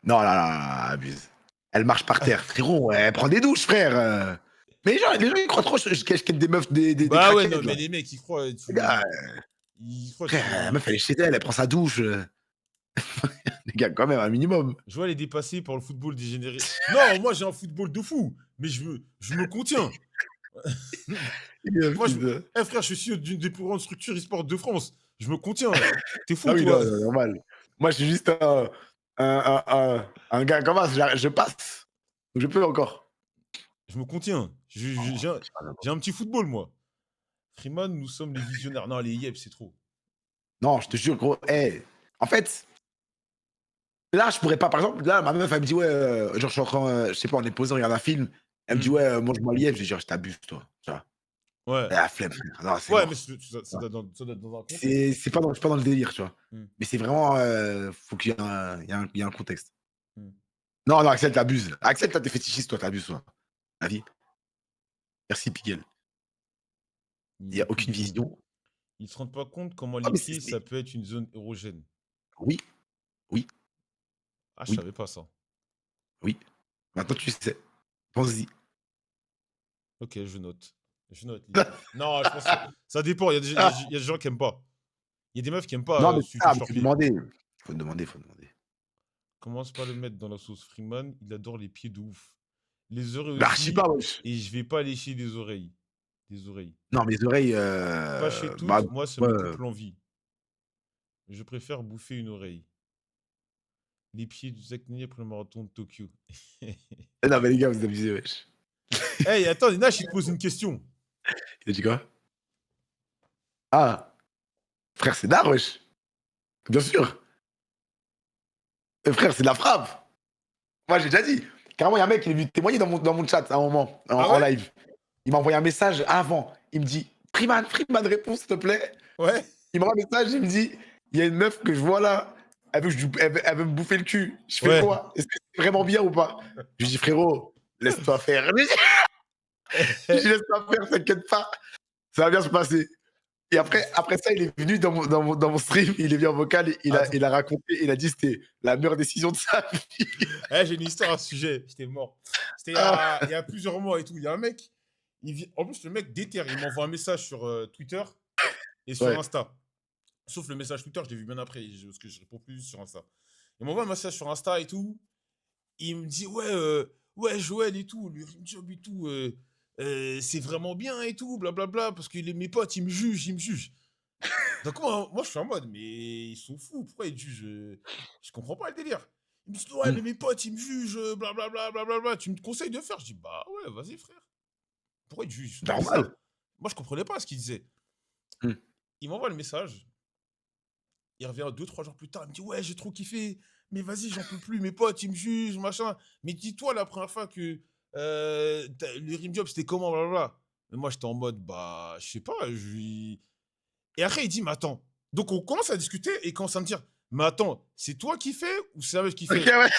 Non, là, abuse. Elle marche par terre. Frérot, elle prend des douches, frère. Mais les gens, ils croient trop que je ken des meufs, des Bah ouais, craquettes, non, mais là. les mecs, ils croient, Les gars, ils croient frère, la meuf, elle est chez elle, elle prend sa douche. Les gars, quand même, un minimum. Je vois les dépasser par le football dégénéré. Non, moi j'ai un football de fou, mais je me contiens. Moi, eh frère, je suis d'une des plus grandes structures e-sport de France. Je me contiens. T'es fou, Ah oui, toi. non, normal. Moi, je suis juste un gars comme ça, je passe. Je peux encore. Je me contiens. J'ai un petit football, moi. Freeman, nous sommes les visionnaires. Non, les yep, c'est trop. Non, je te jure, gros. Hey, en fait, là, je pourrais pas. Par exemple, là, ma meuf, elle me dit, ouais, genre, je suis en train, je sais pas, on est posé, on regarde un film. Elle me dit, ouais, mange-moi lièvre. Je dis, genre, je t'abuse, toi. Tu vois. Ouais. La flemme, frère. Non, c'est Ouais, mais mort. ça doit être dans un contexte. Je suis pas dans le délire, tu vois. Hmm. Mais c'est vraiment, faut qu'il y ait il y a un contexte. Hmm. Non, non, Axel, t'abuses. Axel, toi, t'es fétichiste, toi, t'abuses, toi. La vie. Merci, Piguel. Il n'y a aucune vision. Ils se rendent pas compte comment Ah, les mais pieds, ça peut être une zone érogène. Oui, Ah, je Oui. savais pas ça. oui. Maintenant, tu sais. Pense-y. Ok, je note. Je note. Non, je pense que ça dépend. Il y a des gens qui aiment pas. Il y a des meufs qui aiment pas Non, mais celui qui ça, touche mais leurs faut pieds. demander. Faut demander, faut demander. Commence pas à le mettre dans la sauce Freeman. Il adore les pieds de ouf. Les oreilles Bah, je sais aussi. pas, wesh. Et je vais pas lécher des oreilles. Des oreilles. Non, mes oreilles. Pas chez toutes, Bah, moi, ça ouais, me coupe l'envie. Je préfère bouffer une oreille. Les pieds du Zach Nenier pour le marathon de Tokyo. non, mais les gars, vous abusez, wesh. Hey, attends, Nash, il te pose une question. Il a dit quoi? Ah, frère, c'est d'art, wesh. Bien sûr. Frère, c'est de la frappe. Moi, j'ai déjà dit. Carrément, il y a un mec qui est venu témoigner dans mon chat à un moment, en live. Il m'a envoyé un message avant. Il me dit Freeman, réponds, s'il te plaît. Ouais. Il m'envoie un message, il me dit il y a une meuf que je vois là, elle veut me bouffer le cul. Je fais Ouais. quoi? Est-ce que c'est vraiment bien ou pas? Je lui dis frérot, laisse-toi faire. Je lui dis laisse-toi faire, t'inquiète pas. Ça va bien se passer. Et après ça, il est venu dans mon stream, il est venu en vocal, il a raconté, il a dit c'était la meilleure décision de sa vie. Eh, j'ai une histoire à ce sujet, j'étais mort. C'était il y a plusieurs mois et tout. Il y a un mec, en plus le mec déterre, il m'envoie un message sur Twitter et sur Ouais. Insta. Sauf le message Twitter, je l'ai vu bien après, parce que je réponds plus sur Insta. Il m'envoie un message sur Insta et tout. Il me dit ouais Joël et tout, le rim job et tout, c'est vraiment bien et tout, blablabla, parce que mes potes ils me jugent. Donc moi je suis en mode mais ils sont fous, pourquoi ils jugent? Je comprends pas le délire. Il me dit ouais mais mes potes ils me jugent, blablabla, tu me conseilles de faire? Je dis bah ouais vas-y frère. Pourquoi ils jugent? Normal. Moi je comprenais pas ce qu'il disait. Mm. Il m'envoie le message. Il revient 2-3 jours plus tard, il me dit ouais j'ai trop kiffé, mais vas-y j'en peux plus, mes potes ils me jugent, machin. Mais dis-toi la première fois que le rim job c'était comment, blablabla. Mais moi j'étais en mode bah je sais pas, Et après il dit mais attends. Donc on commence à discuter et il commence à me dire mais attends, c'est toi qui fais ou c'est la meuf qui fait? Ok, ouais.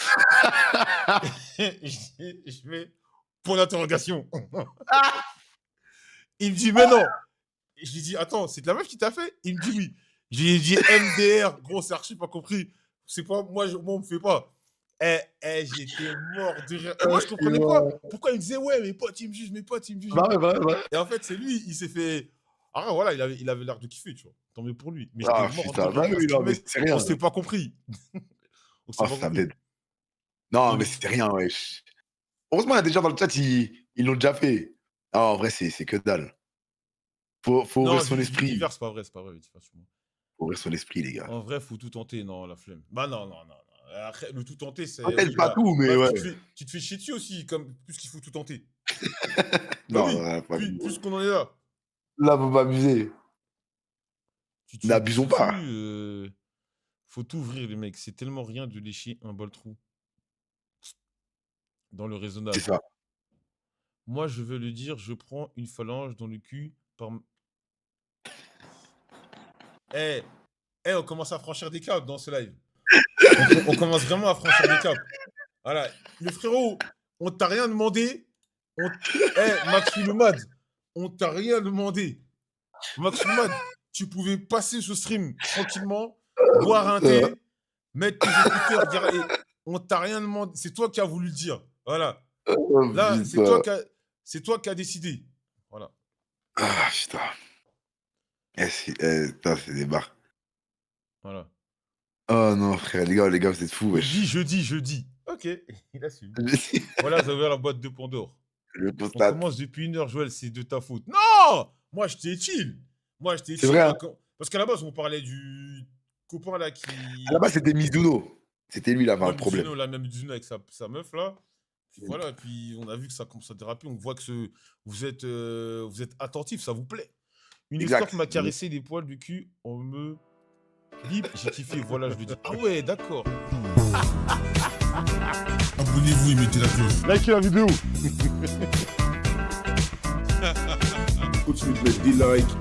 Je mets point d'interrogation. Il me dit mais non. Et je lui dis attends, c'est de la meuf qui t'a fait? Il me dit oui. Je lui ai dit MDR, gros, c'est archi pas compris. C'est pas, moi on me fait pas. J'étais mort de rire. Et moi, je comprenais pas. Pourquoi il me disait, ouais, mes potes, ils me jugent, mes potes, ils me jugent. Bah ouais. Et en fait, c'est lui, il s'est fait. Ah, voilà, il avait l'air de kiffer, tu vois. Tant mieux pour lui. Mais Ah, j'étais mort putain, de bah rire oui, parce non, que, mais mec, c'est rien. on s'était pas compris. On s'est Oh, pas ça compris. m'aide. Non, Non, mais c'était rien, wesh. Heureusement, il y a des gens dans le chat, ils l'ont déjà fait. Ah, en vrai, c'est que dalle. Faut ouvrir son esprit. Vitiver, c'est pas vrai, Vitiver, sûrement. Faut ouvrir son esprit, les gars. En vrai, faut tout tenter, non, la flemme. Bah non. Après, le tout tenter, c'est. Peut-être oui, pas bah, tout, mais bah, ouais. tu te fais chier dessus aussi, comme plus qu'il faut tout tenter. Non, oui, ouais, pas plus qu'on en est là. là, faut pas abuser. Tu te fais N'abusons dessus, pas. faut tout ouvrir, les mecs. C'est tellement rien de lécher un bol trou. Dans le raisonnable. C'est ça. Moi, je veux le dire, je prends une phalange dans le cul par. On commence à franchir des caps dans ce live. On commence vraiment à franchir des caps. Voilà. Le frérot, on t'a rien demandé. Max Fulumad, on t'a rien demandé. Max Fulumad, tu pouvais passer ce stream tranquillement, boire un thé, mettre tes écouteurs, dire on t'a rien demandé. C'est toi qui as voulu le dire. Voilà. Oh, Là, putain. c'est toi qui as décidé. Voilà. Ah, putain. Putain, c'est des barres. Voilà. Oh non, frère, les gars, vous êtes fous, wesh. Jeudi. Ok, il assume. Voilà, vous avez ouvert la boîte de Pandore. Je On constate. commence depuis 1 heure, Joël, c'est de ta faute. Non! Moi, j'étais chill. C'est vrai, hein. Parce qu'à la base, on parlait du copain là qui. À la base, c'était Mizuno. C'était lui, là, le problème. La même Mizuno avec sa meuf là. Puis voilà, puis on a vu que ça commence à déraper. On voit que vous êtes attentif, ça vous plaît. Une Exact. escorte m'a caressé des poils du cul, on me bip, j'ai kiffé, voilà, je le dis. Ah ouais, d'accord. Abonnez-vous et mettez la cloche. Likez la vidéo. Continuez de mettre des likes,